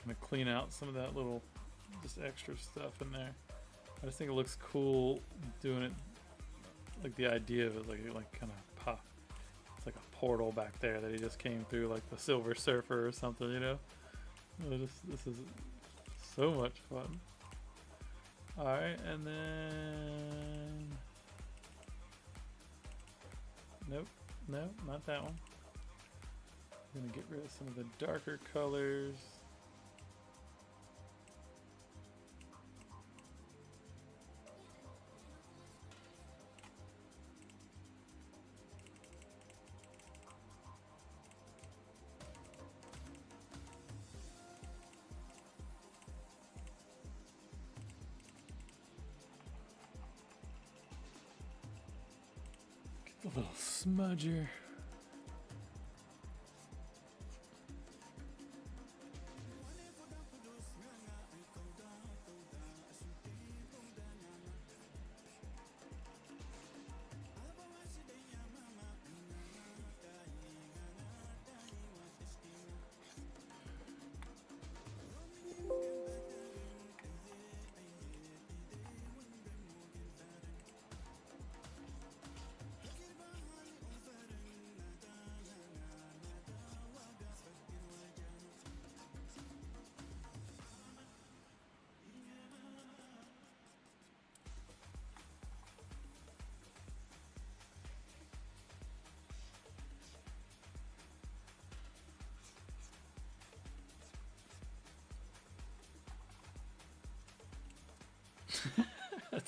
kind of clean out some of that little just extra stuff in there. I just think it looks cool doing it, like the idea of it, like kind of pop. It's like a portal back there that he just came through, like the Silver Surfer or something, you know. This is so much fun. All right, and then nope, not that one. I'm gonna get rid of some of the darker colors. Get the little smudger.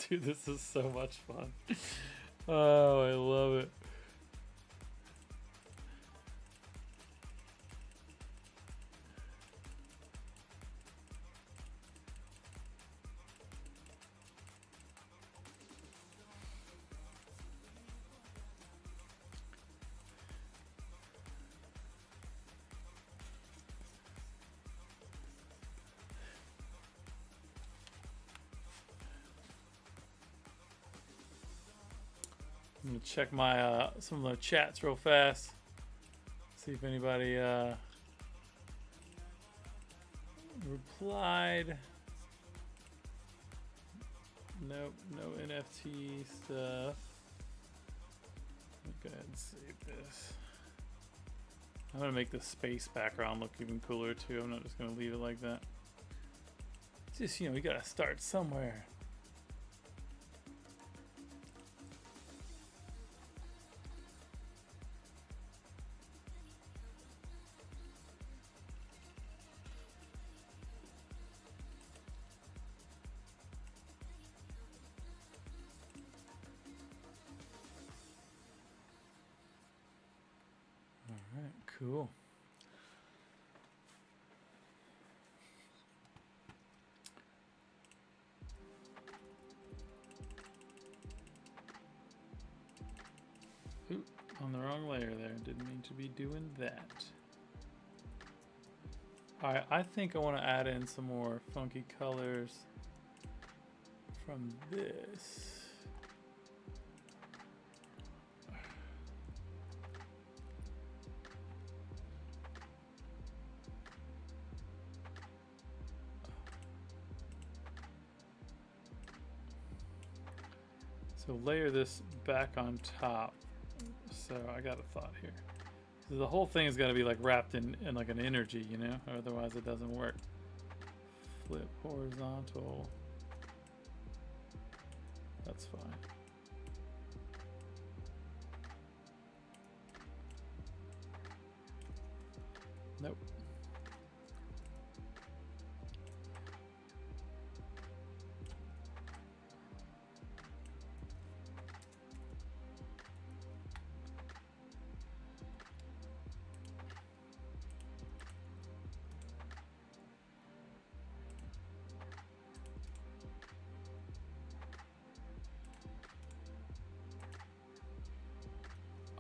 Dude, this is so much fun. Oh, I love it. I'm gonna check my some of the chats real fast. See if anybody replied. Nope, no NFT stuff. Go ahead and save this. I'm gonna make the space background look even cooler too. I'm not just gonna leave it like that. It's just, you know, we gotta start somewhere. Alright, cool. Oop, on the wrong layer there. Didn't mean to be doing that. Alright, I think I want to add in some more funky colors from this. So layer this back on top. So I got a thought here. So the whole thing is got to be like wrapped in like an energy, you know, otherwise it doesn't work. Flip horizontal. That's fine. Nope.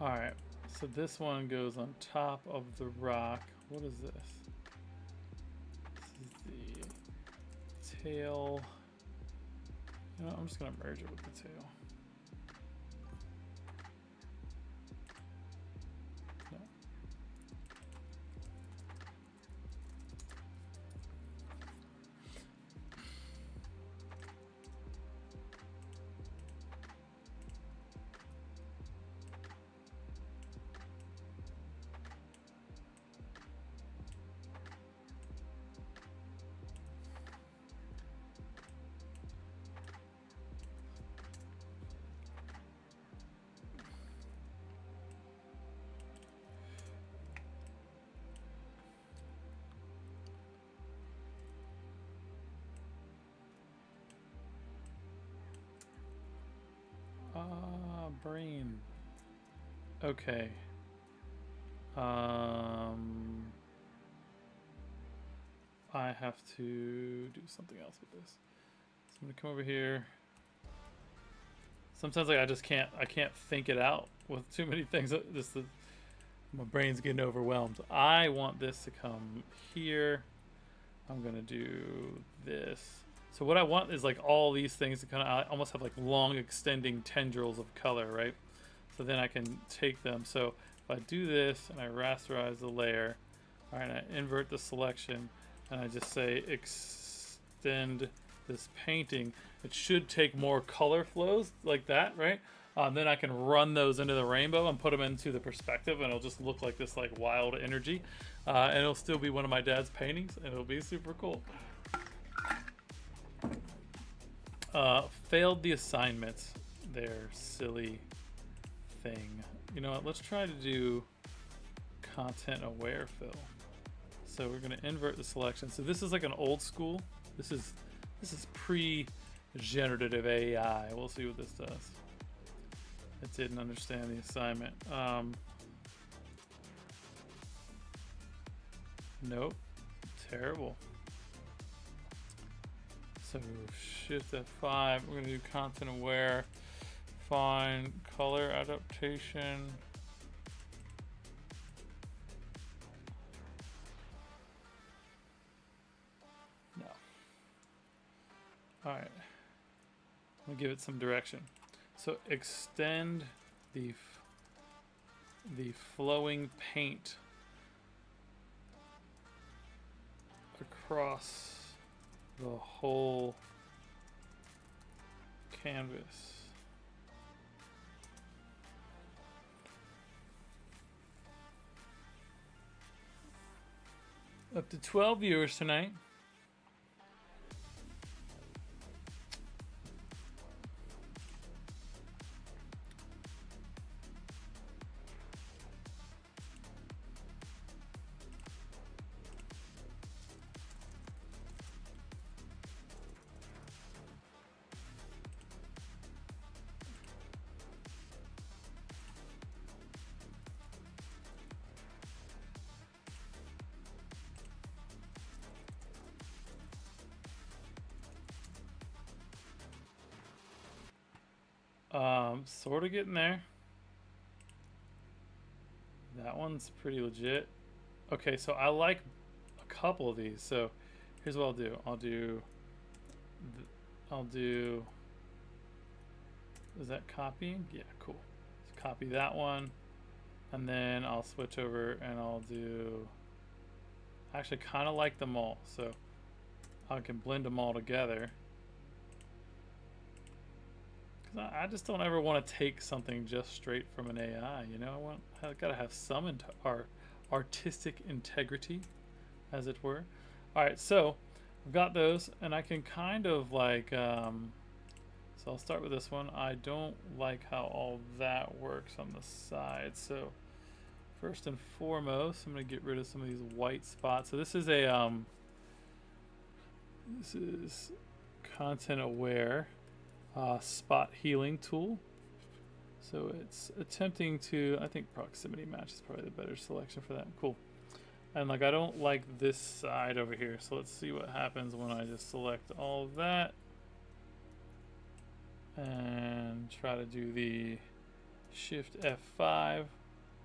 All right, so this one goes on top of the rock. What is this? This is the tail. You know, I'm just gonna merge it with the tail. No. brain. Okay. I have to do something else with this. So I'm gonna come over here. Sometimes like I can't think it out with too many things. My brain's getting overwhelmed. I want this to come here. I'm gonna do this. So what I want is like all these things to kind of almost have like long extending tendrils of color, right? So then I can take them. So if I do this and I rasterize the layer, all right, I invert the selection and I just say extend this painting, it should take more color flows like that, right? Then I can run those into the rainbow and put them into the perspective, and it'll just look like this like wild energy, and it'll still be one of my dad's paintings, and it'll be super cool. Failed the assignment. Their silly thing. You know what? Let's try to do content aware fill. So we're going to invert the selection. So this is like an old school. This is pre-generative AI. We'll see what this does. It didn't understand the assignment. Nope. Terrible. So shift F5. We're going to do content aware. Find color adaptation. No. All right. I'm going to give it some direction. So extend the flowing paint across the whole canvas. Up to 12 viewers tonight. Sort of getting there. That one's pretty legit. Okay, so I like a couple of these. So here's what I'll do. Is that copying? Yeah, cool. Let's copy that one. And then I'll switch over and I'll do, I actually kind of like them all. So I can blend them all together. I just don't ever want to take something just straight from an AI, you know. I gotta have some artistic integrity, as it were. All right, so I've got those, and I can kind of like. So I'll start with this one. I don't like how all that works on the side. So first and foremost, I'm gonna get rid of some of these white spots. So this is a this is content aware. Spot healing tool. So it's attempting to, I think proximity match is probably the better selection for that. Cool. And like I don't like this side over here, so let's see what happens when I just select all of that and try to do the shift F5.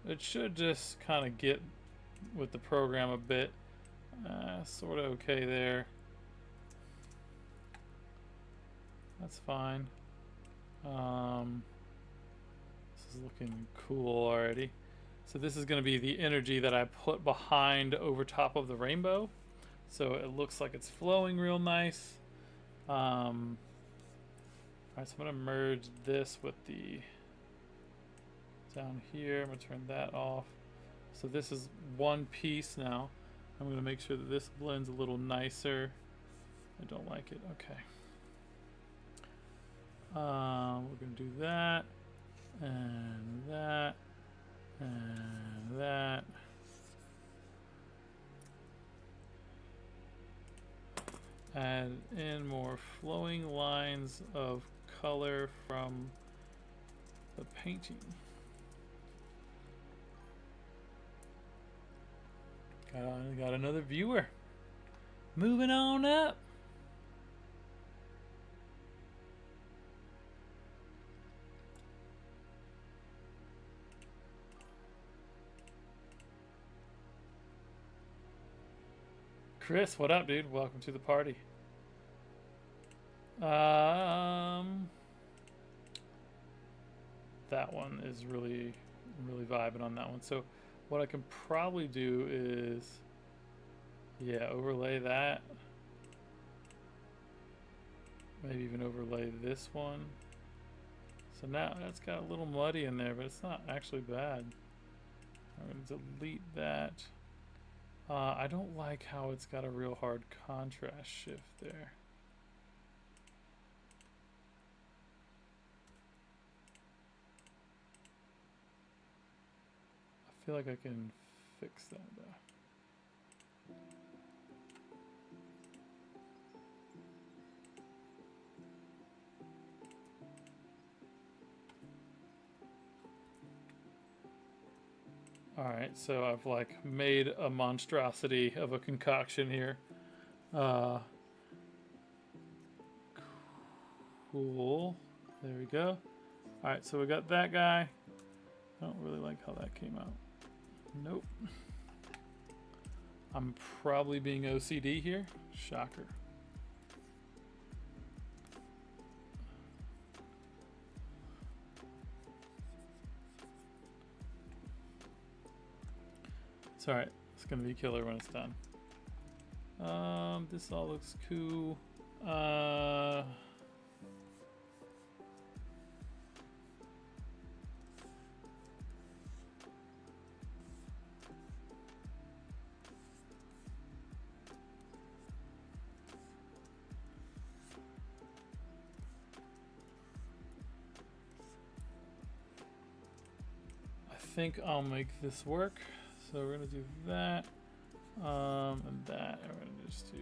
It should just kind of get with the program a bit. Sort of okay there. That's fine. This is looking cool already. So this is going to be the energy that I put behind over top of the rainbow. So it looks like it's flowing real nice. Alright, so I'm going to merge this with the down here. I'm going to turn that off. So this is one piece now. I'm going to make sure that this blends a little nicer. I don't like it. Okay. We're going to do that, and that, and that. Add in more flowing lines of color from the painting. Got another viewer. Moving on up. Chris, what up, dude? Welcome to the party. That one is really vibing on that one. So what I can probably do is, yeah, overlay that. Maybe even overlay this one. So now that's got a little muddy in there, but it's not actually bad. I'm going to delete that. I don't like how it's got a real hard contrast shift there. I feel like I can fix that though. Alright, so I've like made a monstrosity of a concoction here. Cool. There we go. Alright, so we got that guy. I don't really like how that came out. Nope. I'm probably being OCD here. Shocker. It's alright. It's gonna be killer when it's done. This all looks cool. I think I'll make this work. So we're gonna do that, and that, and we're gonna just do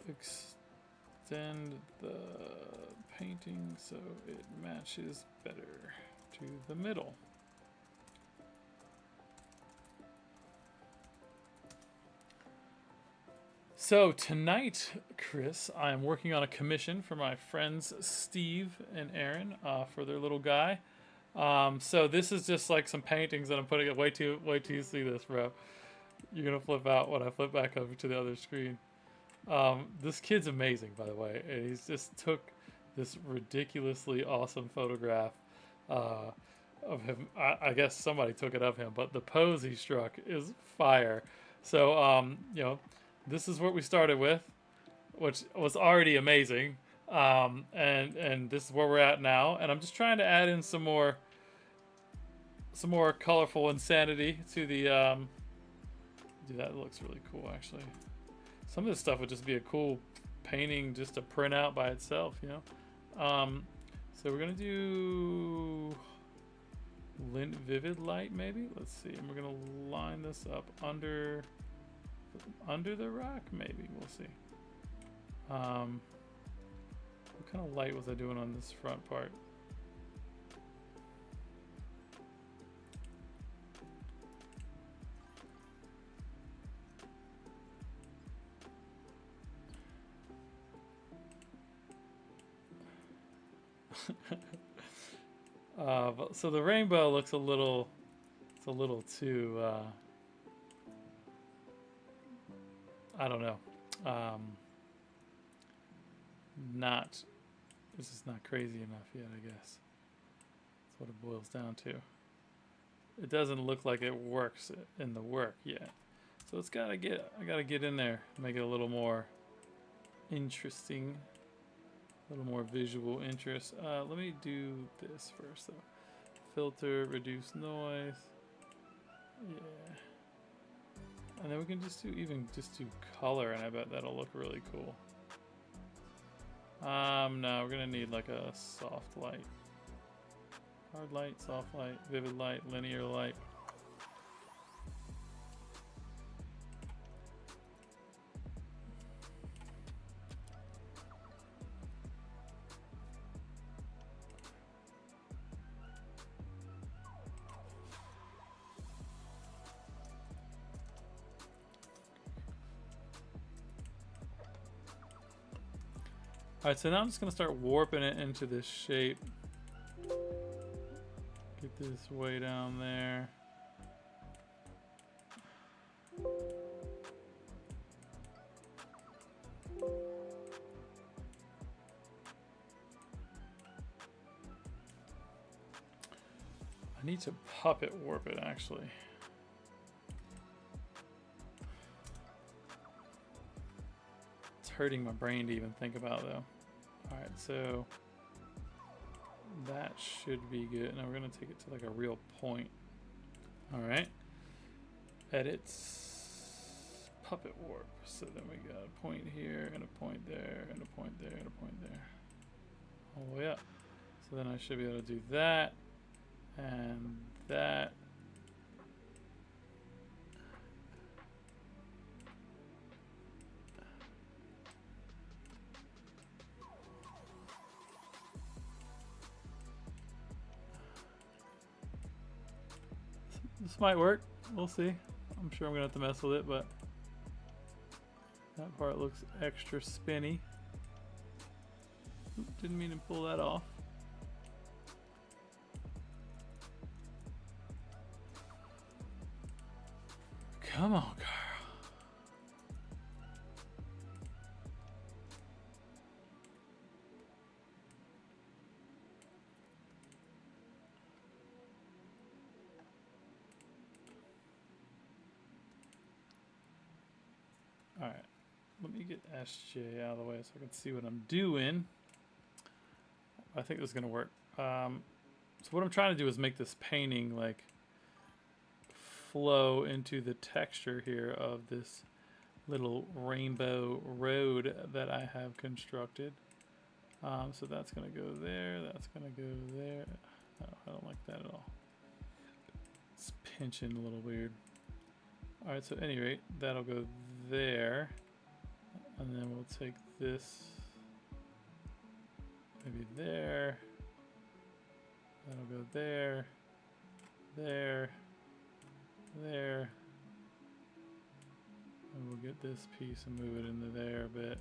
extend the painting so it matches better to the middle. So tonight, Chris, I am working on a commission for my friends Steve and Aaron for their little guy. So this is just like some paintings that I'm putting. Wait till you see this, bro. You're gonna flip out when I flip back over to the other screen. This kid's amazing, by the way, and he's just took this ridiculously awesome photograph of him. I guess somebody took it of him, but the pose he struck is fire. So you know, this is what we started with, which was already amazing. And this is where we're at now, and I'm just trying to add in some more colorful insanity to the dude, that looks really cool actually. Some of this stuff would just be a cool painting just to print out by itself, you know. So we're gonna do vivid light maybe. Let's see, and we're gonna line this up under the rock maybe. We'll see. What kind of light was I doing on this front part? So the rainbow looks a little too, I don't know. This is not crazy enough yet, I guess. That's what it boils down to. It doesn't look like it works in the work yet. So I gotta get in there, make it a little more interesting, a little more visual interest. Let me do this first though. Filter, reduce noise. Yeah. And then we can just do color, and I bet that'll look really cool. No, we're gonna need like a soft light. Hard light, soft light, vivid light, linear light. Alright, so now I'm just going to start warping it into this shape. Get this way down there. I need to puppet warp it, actually. It's hurting my brain to even think about, though. Alright, so that should be good. Now we're going to take it to like a real point. Alright. Edits. Puppet warp. So then we got a point here, and a point there, and a point there, and a point there. All the way up. So then I should be able to do that. And that. This might work. We'll see. I'm sure I'm gonna have to mess with it, but that part looks extra spinny. Oop, didn't mean to pull that off. Come on, girl. All right, let me get SJ out of the way so I can see what I'm doing. I think this is gonna work. So what I'm trying to do is make this painting like flow into the texture here of this little rainbow road that I have constructed. So that's gonna go there, that's gonna go there. No, I don't like that at all. It's pinching a little weird. All right, so at any rate, that'll go there. And then we'll take this, maybe there. That'll go there, there, there. And we'll get this piece and move it into there a bit.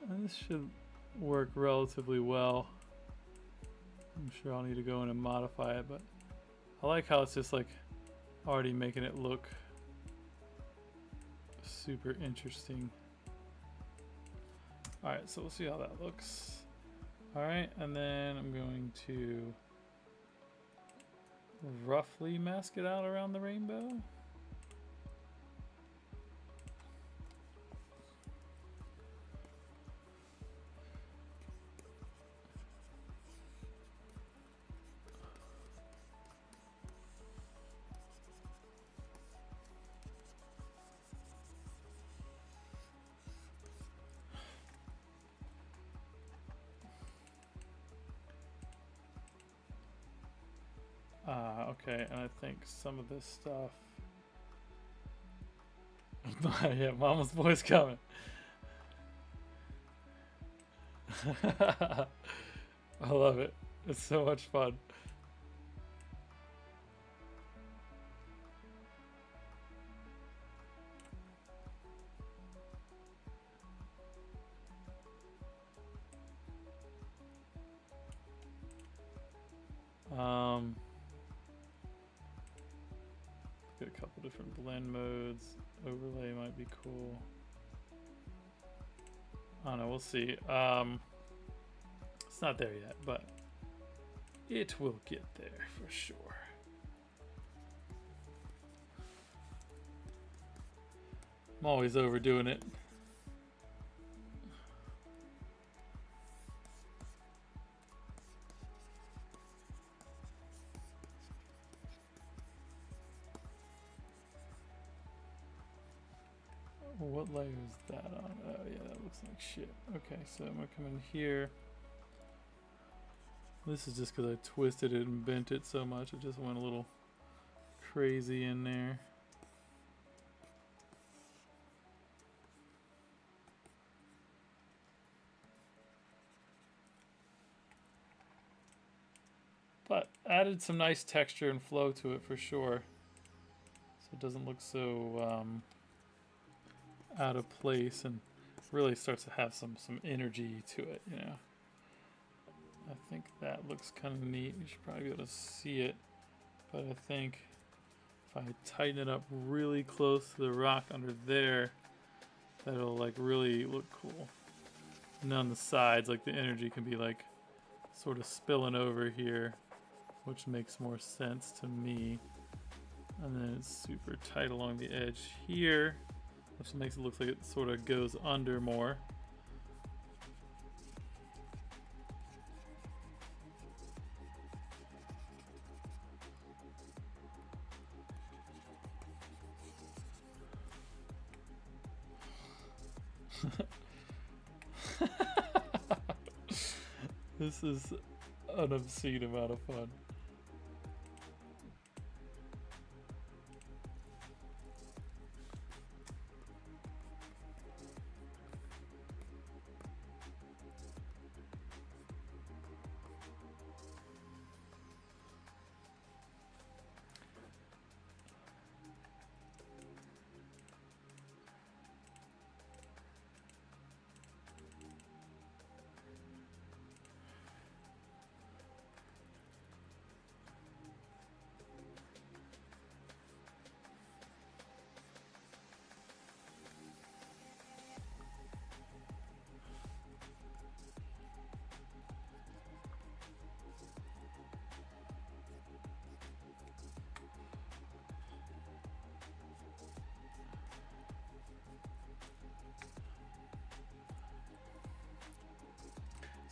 And this should work relatively well. I'm sure I'll need to go in and modify it, but I like how it's just like already making it look super interesting. All right, so we'll see how that looks. All right, and then I'm going to roughly mask it out around the rainbow. Okay, and I think some of this stuff. Yeah, Mama's voice coming. I love it. It's so much fun. Get a couple different blend modes. Overlay might be cool. I don't know, we'll see. It's not there yet, but it will get there for sure. I'm always overdoing it. What layer is that on? Oh yeah, that looks like shit. Okay, so I'm gonna come in here. This is just because I twisted it and bent it so much, it just went a little crazy in there. But added some nice texture and flow to it for sure. So it doesn't look so out of place and really starts to have some energy to it, you know. I think that looks kind of neat. You should probably be able to see it, but I think if I tighten it up really close to the rock under there, that'll like really look cool. And on the sides, like the energy can be like sort of spilling over here, which makes more sense to me. And then it's super tight along the edge here, which makes it look like it sort of goes under more. This is an obscene amount of fun.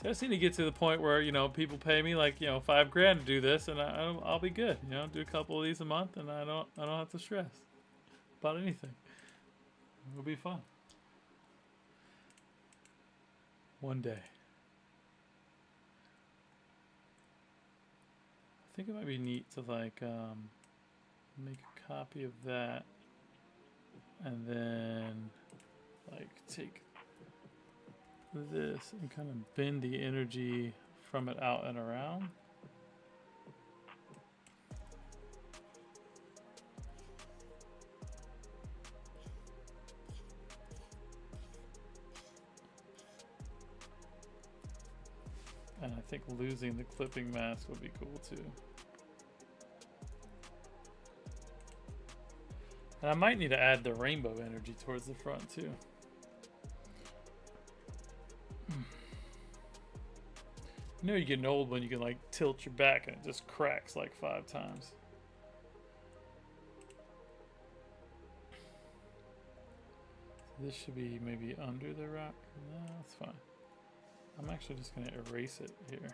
I just need to get to the point where, you know, people pay me like, you know, $5 grand to do this, and I'll be good. You know, do a couple of these a month, and I don't have to stress about anything. It'll be fun. One day. I think it might be neat to like make a copy of that, and then like take this and kind of bend the energy from it out and around. And I think losing the clipping mask would be cool too. And I might need to add the rainbow energy towards the front too. You know you're getting old when you can like tilt your back and it just cracks like 5 times. So this should be maybe under the rock. No, that's fine. I'm actually just going to erase it here.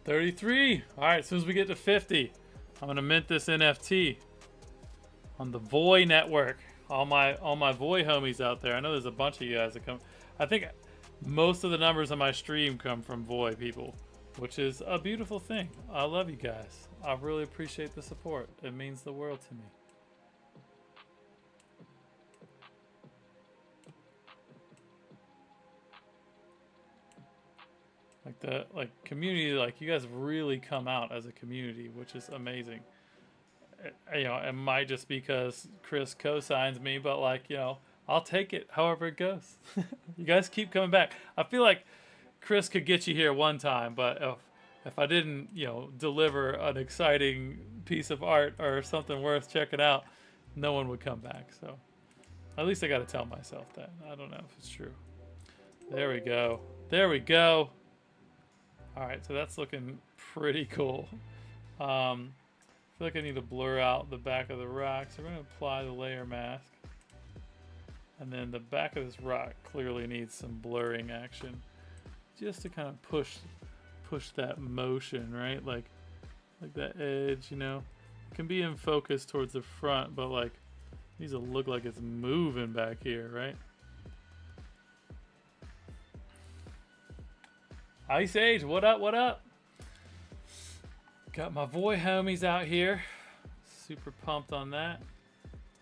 $33. All right, as soon as we get to 50, I'm gonna mint this NFT on the Voy network. All my Voy homies out there. I know there's a bunch of you guys that come. I think most of the numbers on my stream come from Voy people, which is a beautiful thing. I love you guys. I really appreciate the support. It means the world to me. Like the community, like you guys really come out as a community, which is amazing. You know, it might just because Chris co-signs me, but like, you know, I'll take it however it goes. You guys keep coming back. I feel like Chris could get you here one time, but if I didn't, you know, deliver an exciting piece of art or something worth checking out, no one would come back. So at least I got to tell myself that. I don't know if it's true. There we go. There we go. All right, so that's looking pretty cool. I feel like I need to blur out the back of the rock, so we're going to apply the layer mask. And then the back of this rock clearly needs some blurring action, just to kind of push that motion, right? Like that edge, you know, it can be in focus towards the front, but like it needs to look like it's moving back here, right? Ice Age, what up, what up? Got my boy homies out here. Super pumped on that.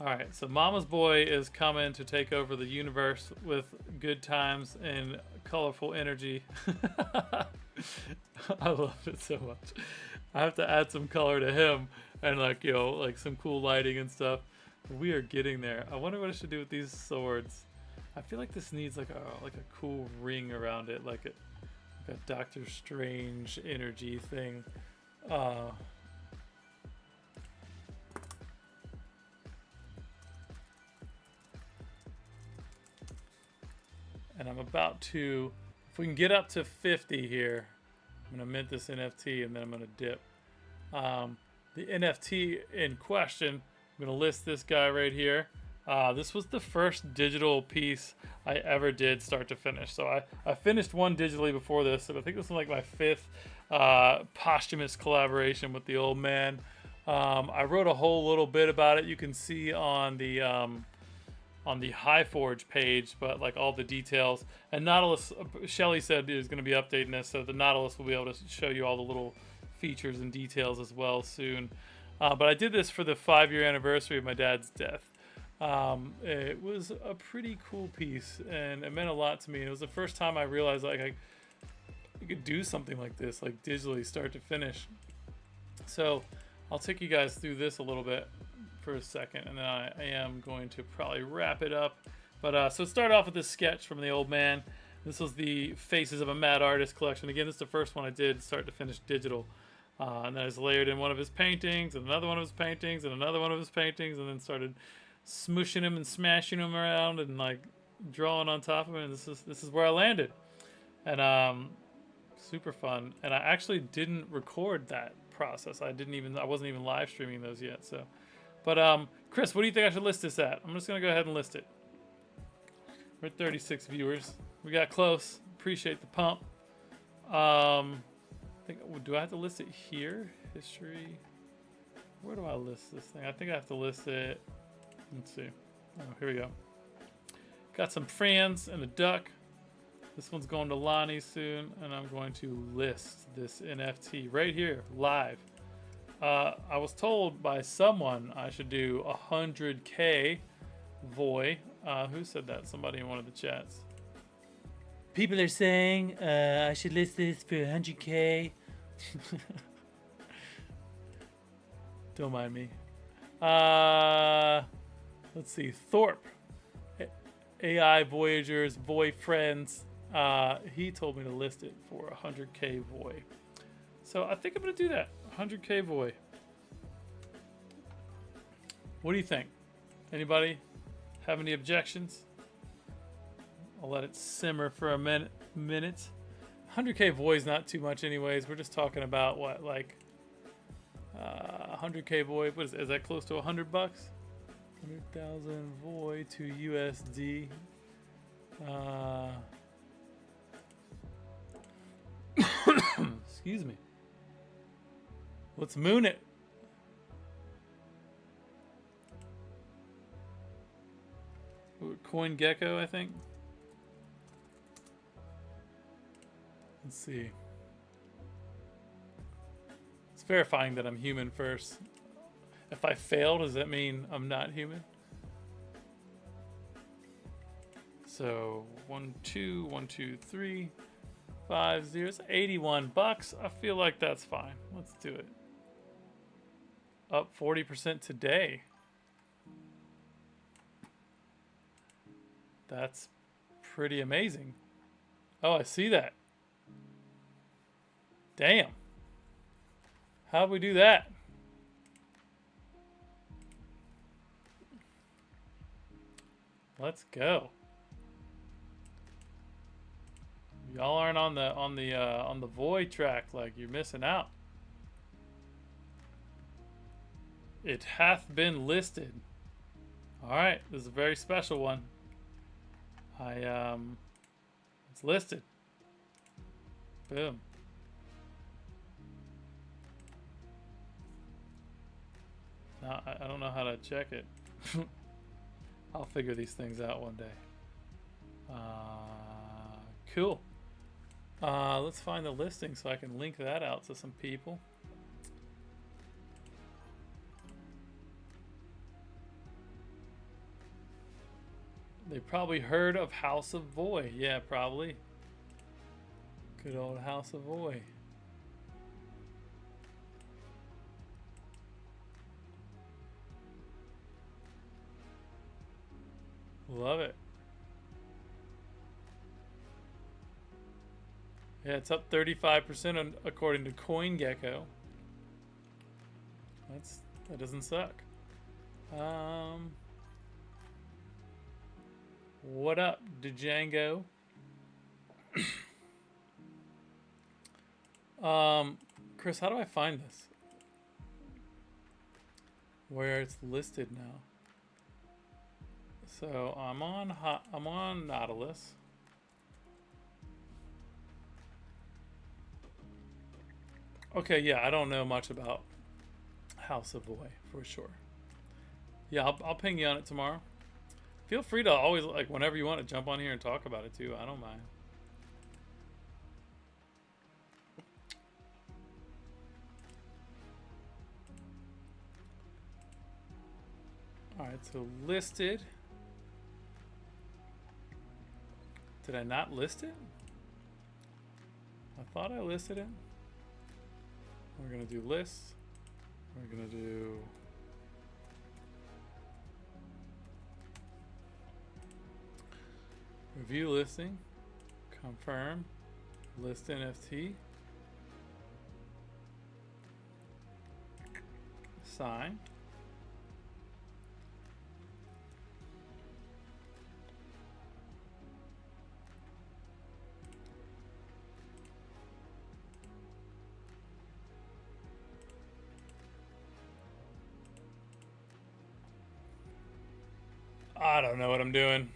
Alright, so Mama's Boy is coming to take over the universe with good times and colorful energy. I love it so much. I have to add some color to him and like, you know, like some cool lighting and stuff. We are getting there. I wonder what I should do with these swords. I feel like this needs like a cool ring around it, like a Doctor Strange energy thing. And I'm about to, if we can get up to 50 here, I'm gonna mint this NFT and then I'm gonna dip. The NFT in question, I'm gonna list this guy right here. This was the first digital piece I ever did start to finish. So I finished one digitally before this, and I think this was like my 5th posthumous collaboration with the old man. I wrote a whole little bit about it. You can see on the Highforge page, but like all the details. And Nautilus, Shelly said is going to be updating this, so the Nautilus will be able to show you all the little features and details as well soon. But I did this for the 5-year anniversary of my dad's death. It was a pretty cool piece, and it meant a lot to me. It was the first time I realized like I could do something like this, like digitally start to finish. So I'll take you guys through this a little bit for a second, and then I am going to probably wrap it up. But so start off with this sketch from the old man. This was the Faces of a Mad Artist collection. Again, this is the first one I did start to finish digital. And then I just layered in one of his paintings, and another one of his paintings, and another one of his paintings, and then started smooshing him and smashing him around and like drawing on top of him. And this is where I landed. And super fun. And I actually didn't record that process. I wasn't even live streaming those yet. So, but Chris, what do you think I should list this at? I'm just gonna go ahead and list it. We're at 36 viewers. We got close. Appreciate the pump. Do I have to list it here? History. Where do I list this thing? I think I have to list it. Let's see. Oh, here we go. Got some friends and a duck. This one's going to Lonnie soon, and I'm going to list this NFT right here, live. I was told by someone I should do 100K Voy. Who said that? Somebody in one of the chats. People are saying I should list this for 100K. Don't mind me. Let's see. Thorpe. AI Voyagers, Voy Friends. He told me to list it for 100K Voy. So I think I'm going to do that. 100K Voy. What do you think? Anybody have any objections? I'll let it simmer for a minute. 100K Voy is not too much anyways. We're just talking about what, like 100K Voy. What is that close to $100? 100,000 Voy to USD. Excuse me. Let's moon it. Coin Gecko, I think. Let's see. It's verifying that I'm human first. If I fail, does that mean I'm not human? So 1 2 1 2 3 5 zeros, $81. I feel like that's fine. Let's do it. Up 40% today. That's pretty amazing. Oh, I see that. Damn. How'd we do that? Let's go. Y'all aren't on the Void track, like you're missing out. It hath been listed. All right, this is a very special one. It's listed. Boom. Now I don't know how to check it. I'll figure these things out one day. Cool. Let's find the listing so I can link that out to some people. They probably heard of House of Voy. Yeah, probably. Good old House of Voy. Love it. Yeah, it's up 35% according to CoinGecko. That doesn't suck. What up, Django? Chris, how do I find this? Where it's listed now. So I'm on Nautilus. Okay, yeah, I don't know much about House of Voy for sure. Yeah, I'll ping you on it tomorrow. Feel free to always, like, whenever you want to jump on here and talk about it too. I don't mind. All right, so listed. Did I not list it? I thought I listed it. We're gonna do lists. We're gonna do review listing, confirm, list NFT, sign. I don't know what I'm doing.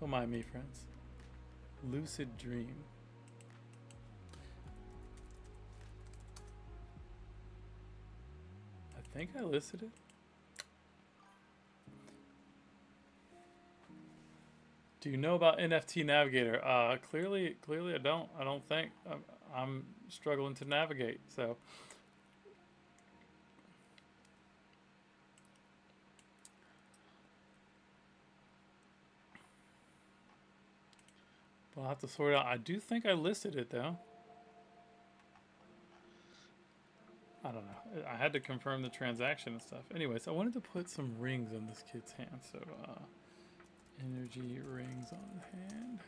Don't mind me, friends. Lucid Dream. I think I listed it. Do you know about NFT Navigator? Clearly I don't. I don't think. I'm struggling to navigate, so. I'll have to sort it out. I do think I listed it, though. I don't know. I had to confirm the transaction and stuff. Anyways, I wanted to put some rings on this kid's hand, so energy rings on hand.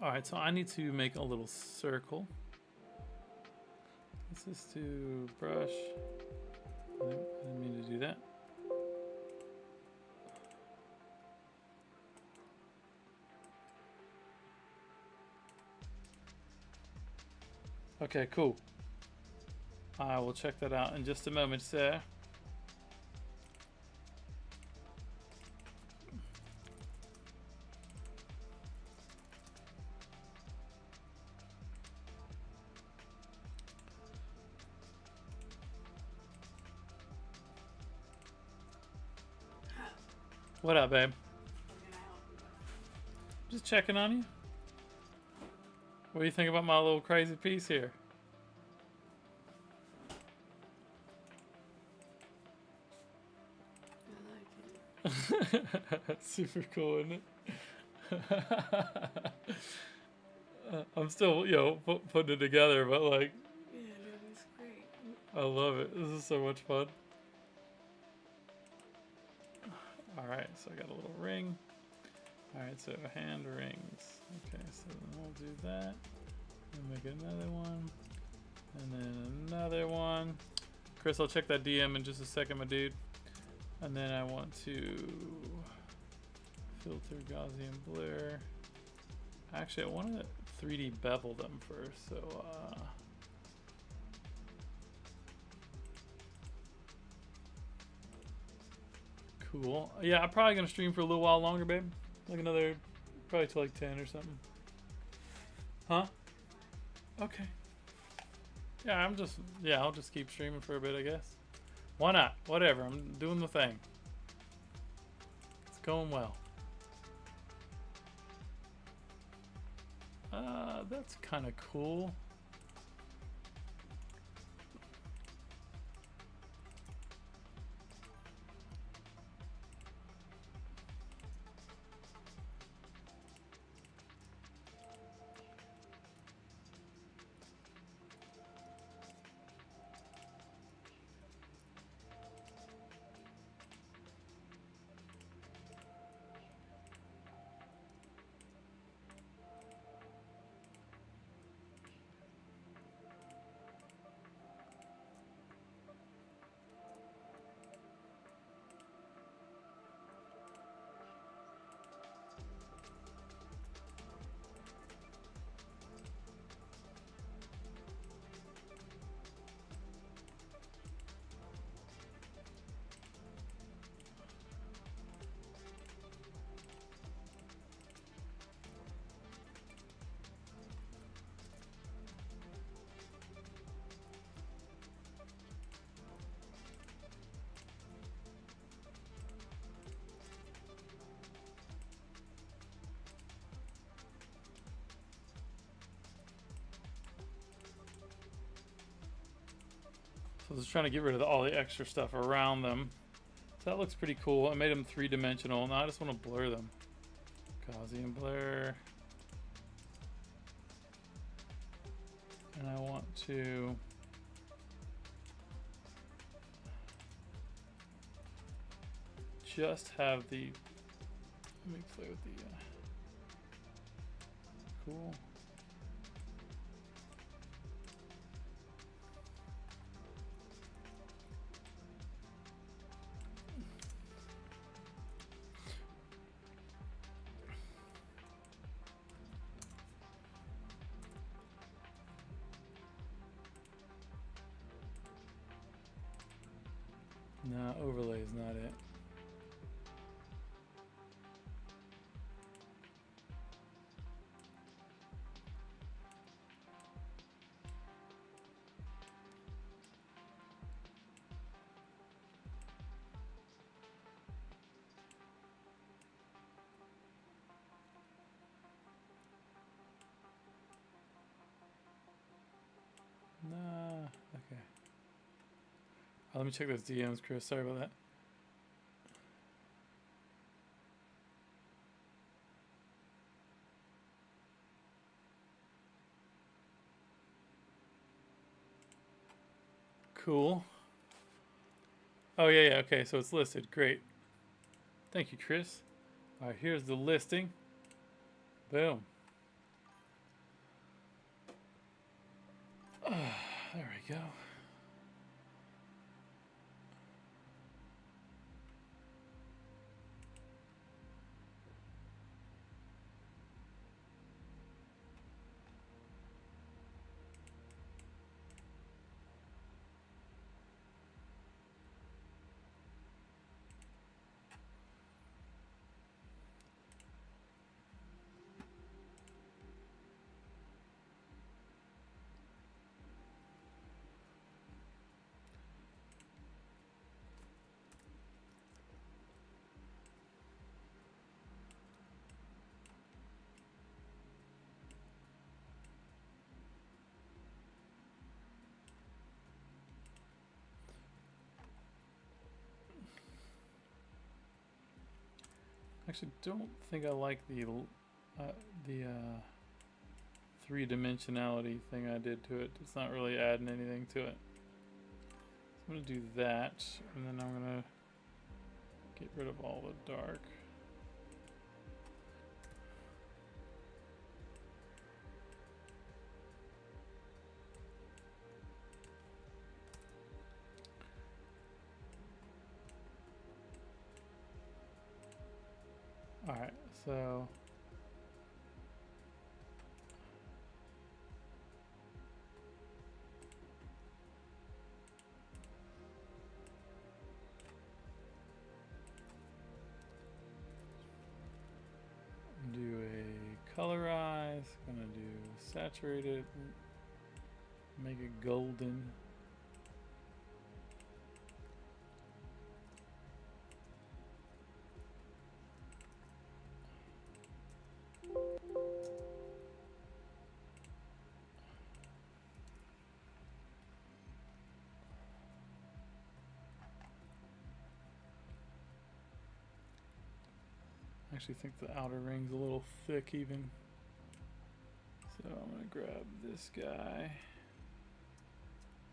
Alright, so I need to make a little circle. Let's just do brush. I didn't mean to do that. Okay, cool. I will check that out in just a moment, sir. What up, babe? Just checking on you. What do you think about my little crazy piece here? I like it. Super cool, isn't it? I'm still, putting it together, but like, Yeah, no, it's great. I love it. This is so much fun. Alright, so I got a little ring. Alright, so hand rings. Okay, so then we'll do that. And make another one. And then another one. Chris, I'll check that DM in just a second, my dude. And then I want to filter Gaussian blur. Actually, I want to 3D bevel them first, so cool. Yeah, I'm probably gonna stream for a little while longer, babe. Like another, probably till like 10 or something. Huh? Okay. Yeah, I'll just keep streaming for a bit, I guess. Why not? Whatever, I'm doing the thing. It's going well. That's kind of cool. So I was trying to get rid of all the extra stuff around them. So that looks pretty cool. I made them three-dimensional. Now I just want to blur them. Gaussian blur. And I want to just have the, let me play with the, cool. Nah, overlay is not it. Nah, okay. Let me check those DMs, Chris. Sorry about that. Cool. Oh, yeah, okay, so it's listed. Great. Thank you, Chris. All right, here's the listing. Boom. There we go. Actually, don't think I like the three-dimensionality thing I did to it. It's not really adding anything to it. I'm gonna do that, and then I'm gonna get rid of all the dark. All right, so do a colorize, gonna do saturated, make it golden. I actually think the outer ring's a little thick even. So I'm gonna grab this guy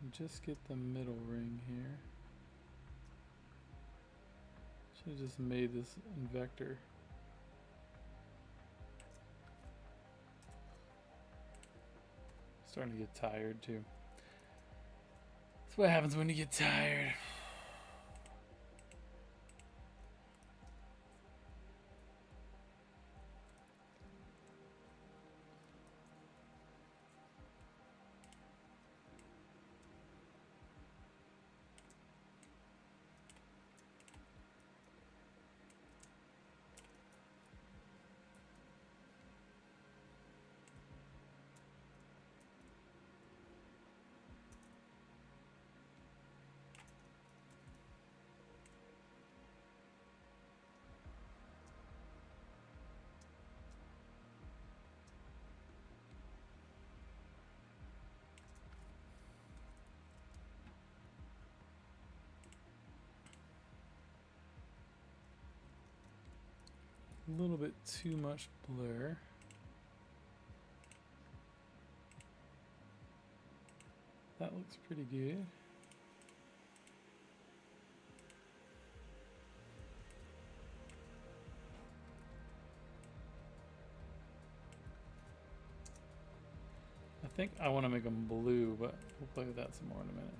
and just get the middle ring here. Should have just made this in vector. Starting to get tired too. That's what happens when you get tired. A little bit too much blur. That looks pretty good. I think I want to make them blue, but we'll play with that some more in a minute.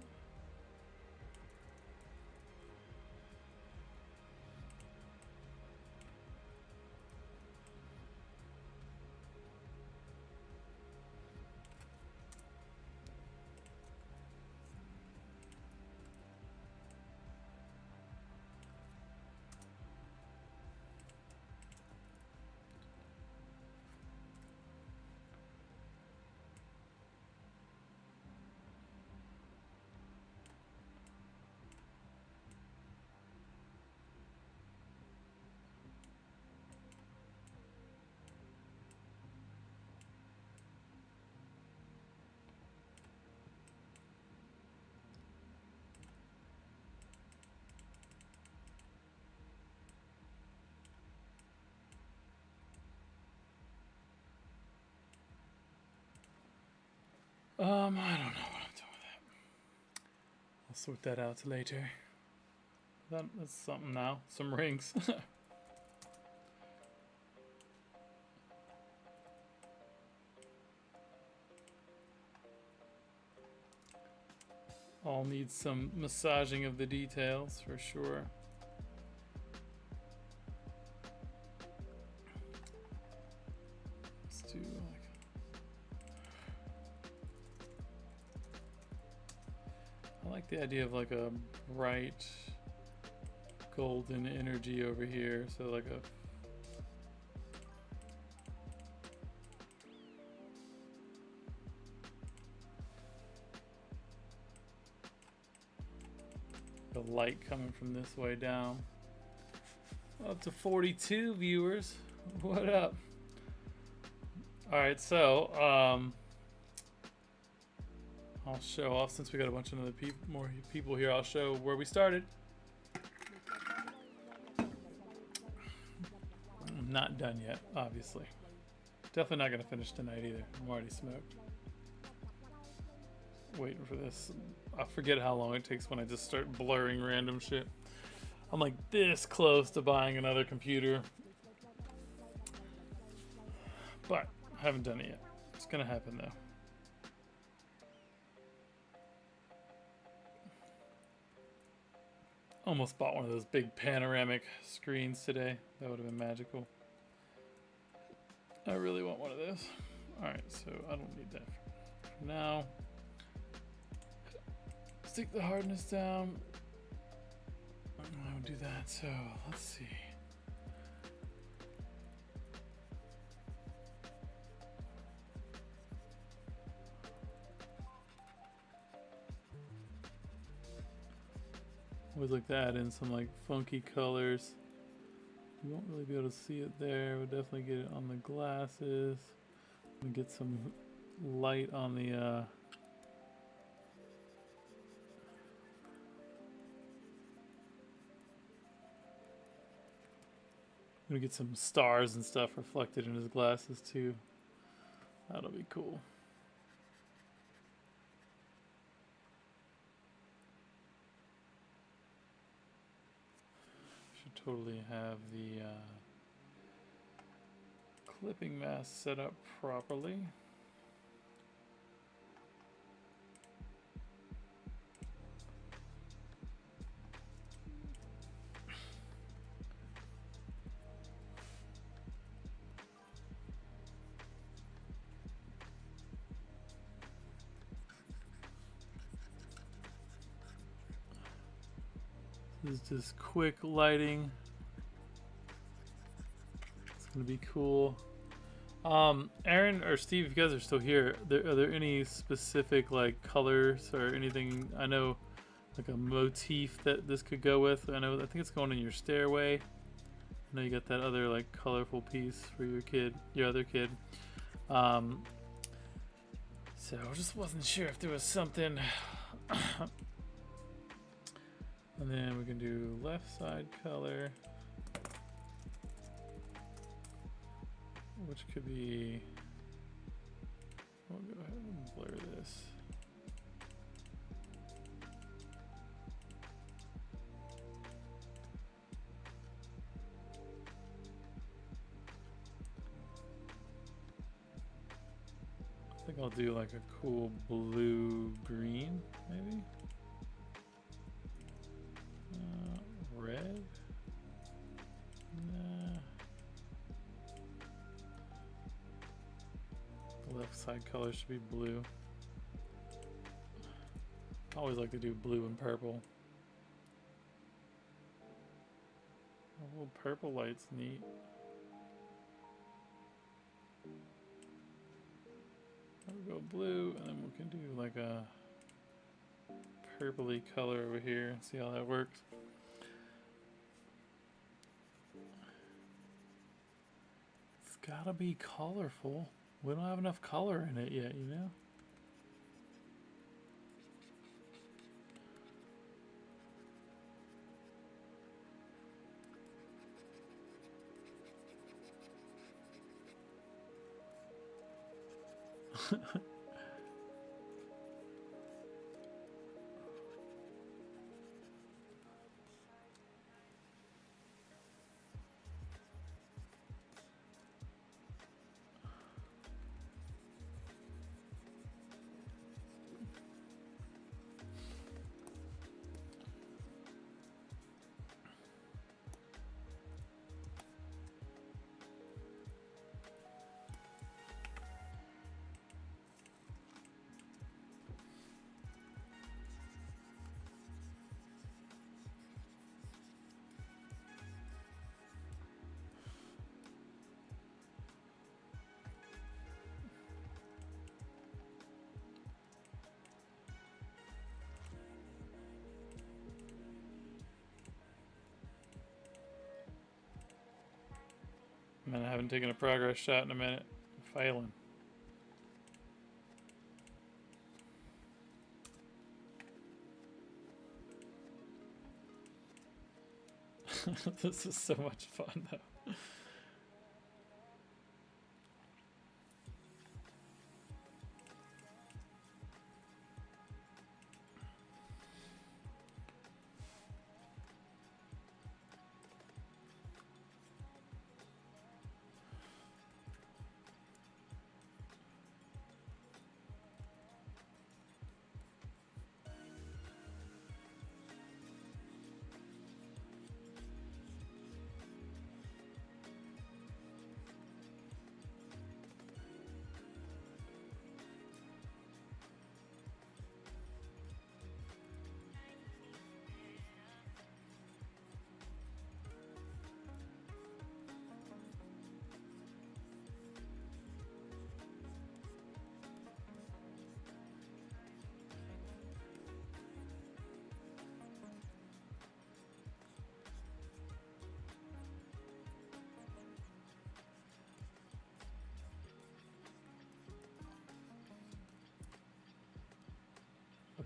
I don't know what I'm doing with that. I'll sort that out later. That's something now. Some rings. All need some massaging of the details for sure. Let's do like I like the idea of like a bright golden energy over here, so like a the light coming from this way down. Up to 42 viewers. What up? All right, so I'll show off, since we got a bunch of other more people here. I'll show where we started. I'm not done yet, obviously. Definitely not gonna finish tonight either. I'm already smoked. waiting for this. I forget how long it takes when I just start blurring random shit. I'm like this close to buying another computer, but I haven't done it yet. It's gonna happen though. Almost bought one of those big panoramic screens today. That would have been magical. I really want one of those. Alright, so I don't need that for now. Stick the hardness down. I would do that, so let's see. Always like that in some like funky colors. You won't really be able to see it there. We'll definitely get it on the glasses. And get some light on the I'm gonna get some stars and stuff reflected in his glasses too. That'll be cool. Should totally have the clipping mask set up properly. This is just quick lighting. It's gonna be cool. Aaron or Steve, if you guys are still here, are there any specific like colors or anything? I know like a motif that this could go with. I think it's going in your stairway. I know you got that other like colorful piece for your kid, your other kid. So I just wasn't sure if there was something. And then we can do left side color, which could be, we'll go ahead and blur this. I think I'll do like a cool blue green, maybe. Red? Nah. The left side color should be blue. I always like to do blue and purple. A little purple light's neat. We'll go blue, and then we can do like a purpley color over here and see how that works. It's gotta be colorful. We don't have enough color in it yet, you know? Man, I haven't taken a progress shot in a minute. I'm failing. This is so much fun though.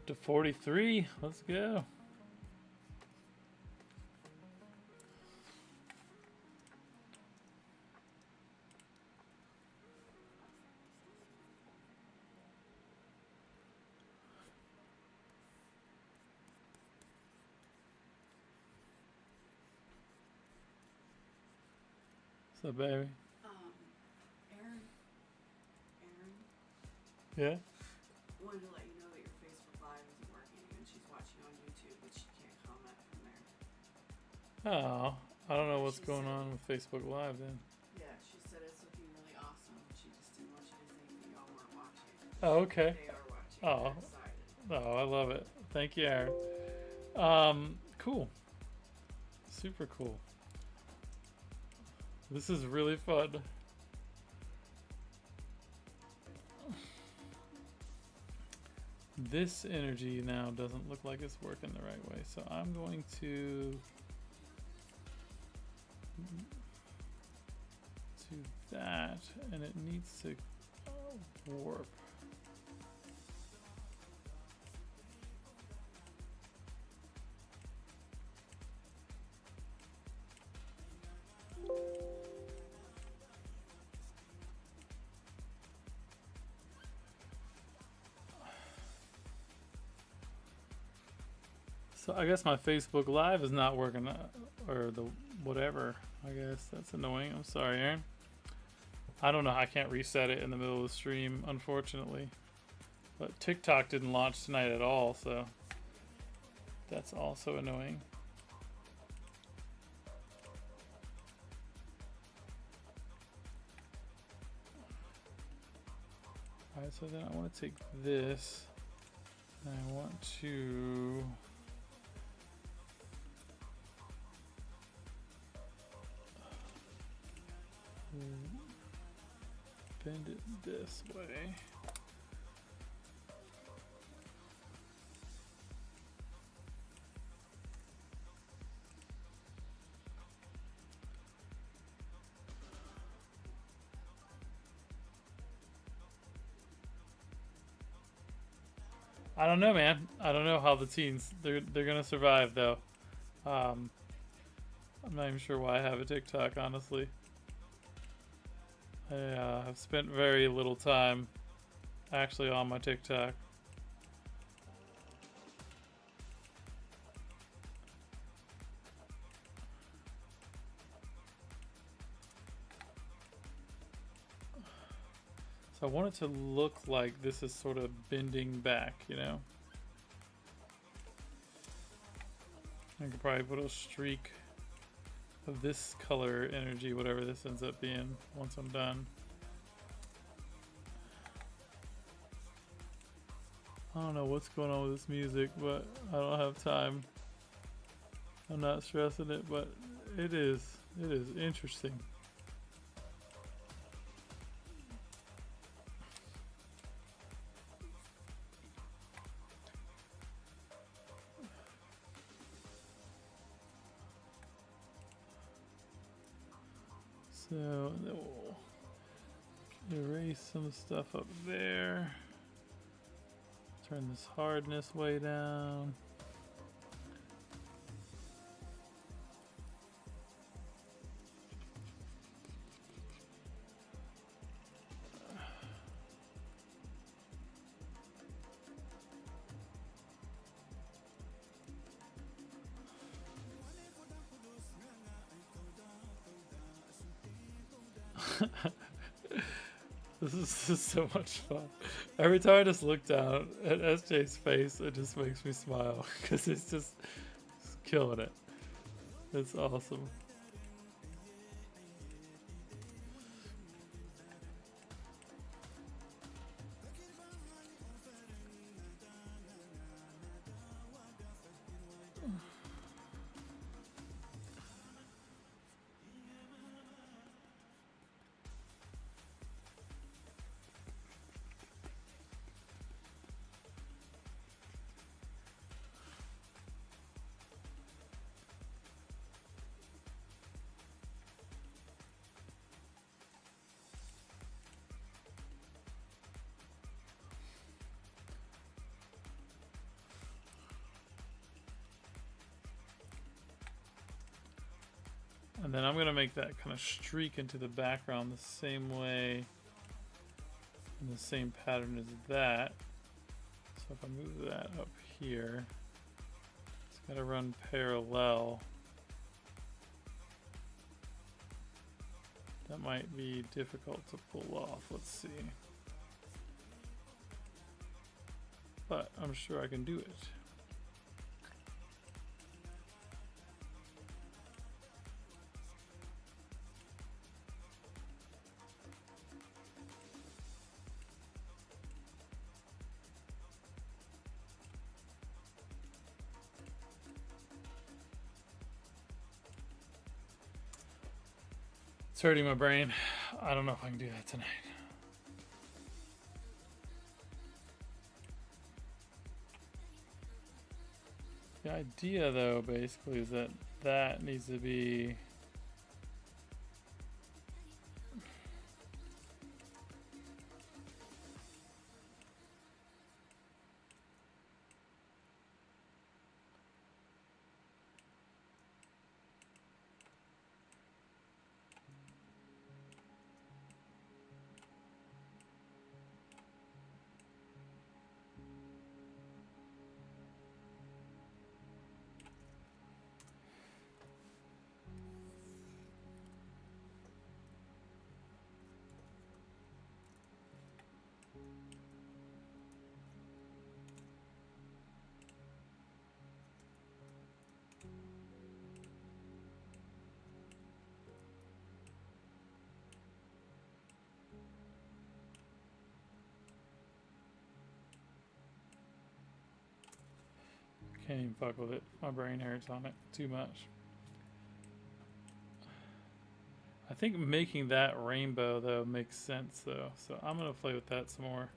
Up to 43. Let's go. What's up, baby? Aaron, Yeah? wanted to let you know that your Facebook Live isn't working and she's watching on YouTube, but she can't comment from there. Oh, I don't know what's She going said- on with Facebook Live then. Yeah, she said it's looking really awesome. She just didn't want you to think that y'all weren't watching. Oh, okay. They are watching. Oh. They're excited. Oh, I love it. Thank you, Aaron. Cool. Super cool. This is really fun. This energy now doesn't look like it's working the right way, so I'm going to that, and it needs to warp. So I guess my Facebook Live is not working, or the whatever. I guess that's annoying. I'm sorry, Aaron. I don't know. I can't reset it in the middle of the stream, unfortunately. But TikTok didn't launch tonight at all, so that's also annoying. Alright, so then I want to take this, and I want to bend it this way. I don't know, man. I don't know how the teens they're gonna survive though. I'm not even sure why I have a TikTok, honestly. I have spent very little time actually on my TikTok. So I want it to look like this is sort of bending back, you know? I could probably put a streak of this color energy, whatever this ends up being, once I'm done. I don't know what's going on with this music, but I don't have time. I'm not stressing it, but it is interesting. So then we'll erase some stuff up there. Turn this hardness way down. This is so much fun. Every time I just look down at SJ's face, it just makes me smile because it's just killing it. It's awesome. And then I'm going to make that kind of streak into the background the same way, in the same pattern as that. So if I move that up here, it's got to run parallel. That might be difficult to pull off. Let's see. But I'm sure I can do it. It's hurting my brain. I don't know if I can do that tonight. The idea, though, basically, is that that needs to be can't even fuck with it. My brain hurts on it too much. I think making that rainbow, though, makes sense, though. So I'm going to play with that some more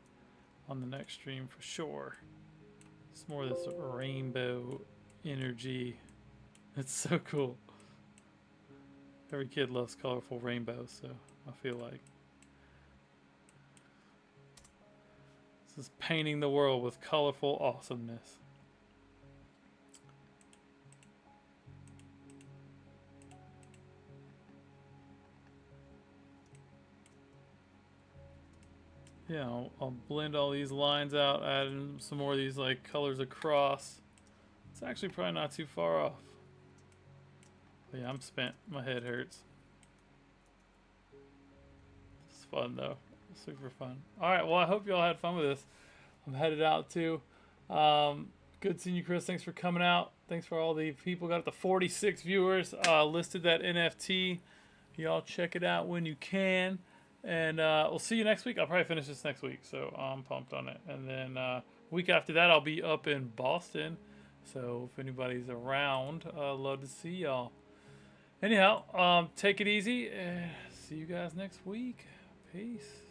on the next stream for sure. It's more of this rainbow energy. It's so cool. Every kid loves colorful rainbows, so I feel like this is painting the world with colorful awesomeness. Yeah, I'll blend all these lines out, add in some more of these like colors across. It's actually probably not too far off. But yeah, I'm spent. My head hurts. It's fun though. Super fun. Alright, well I hope y'all had fun with this. I'm headed out too. Good seeing you, Chris. Thanks for coming out. Thanks for all the people. Got up to 46 viewers. Listed that NFT. Y'all check it out when you can. And we'll see you next week. I'll probably finish this next week, so I'm pumped on it. And then week after that, I'll be up in Boston. So if anybody's around, love to see y'all. Anyhow, take it easy. See you guys next week. Peace.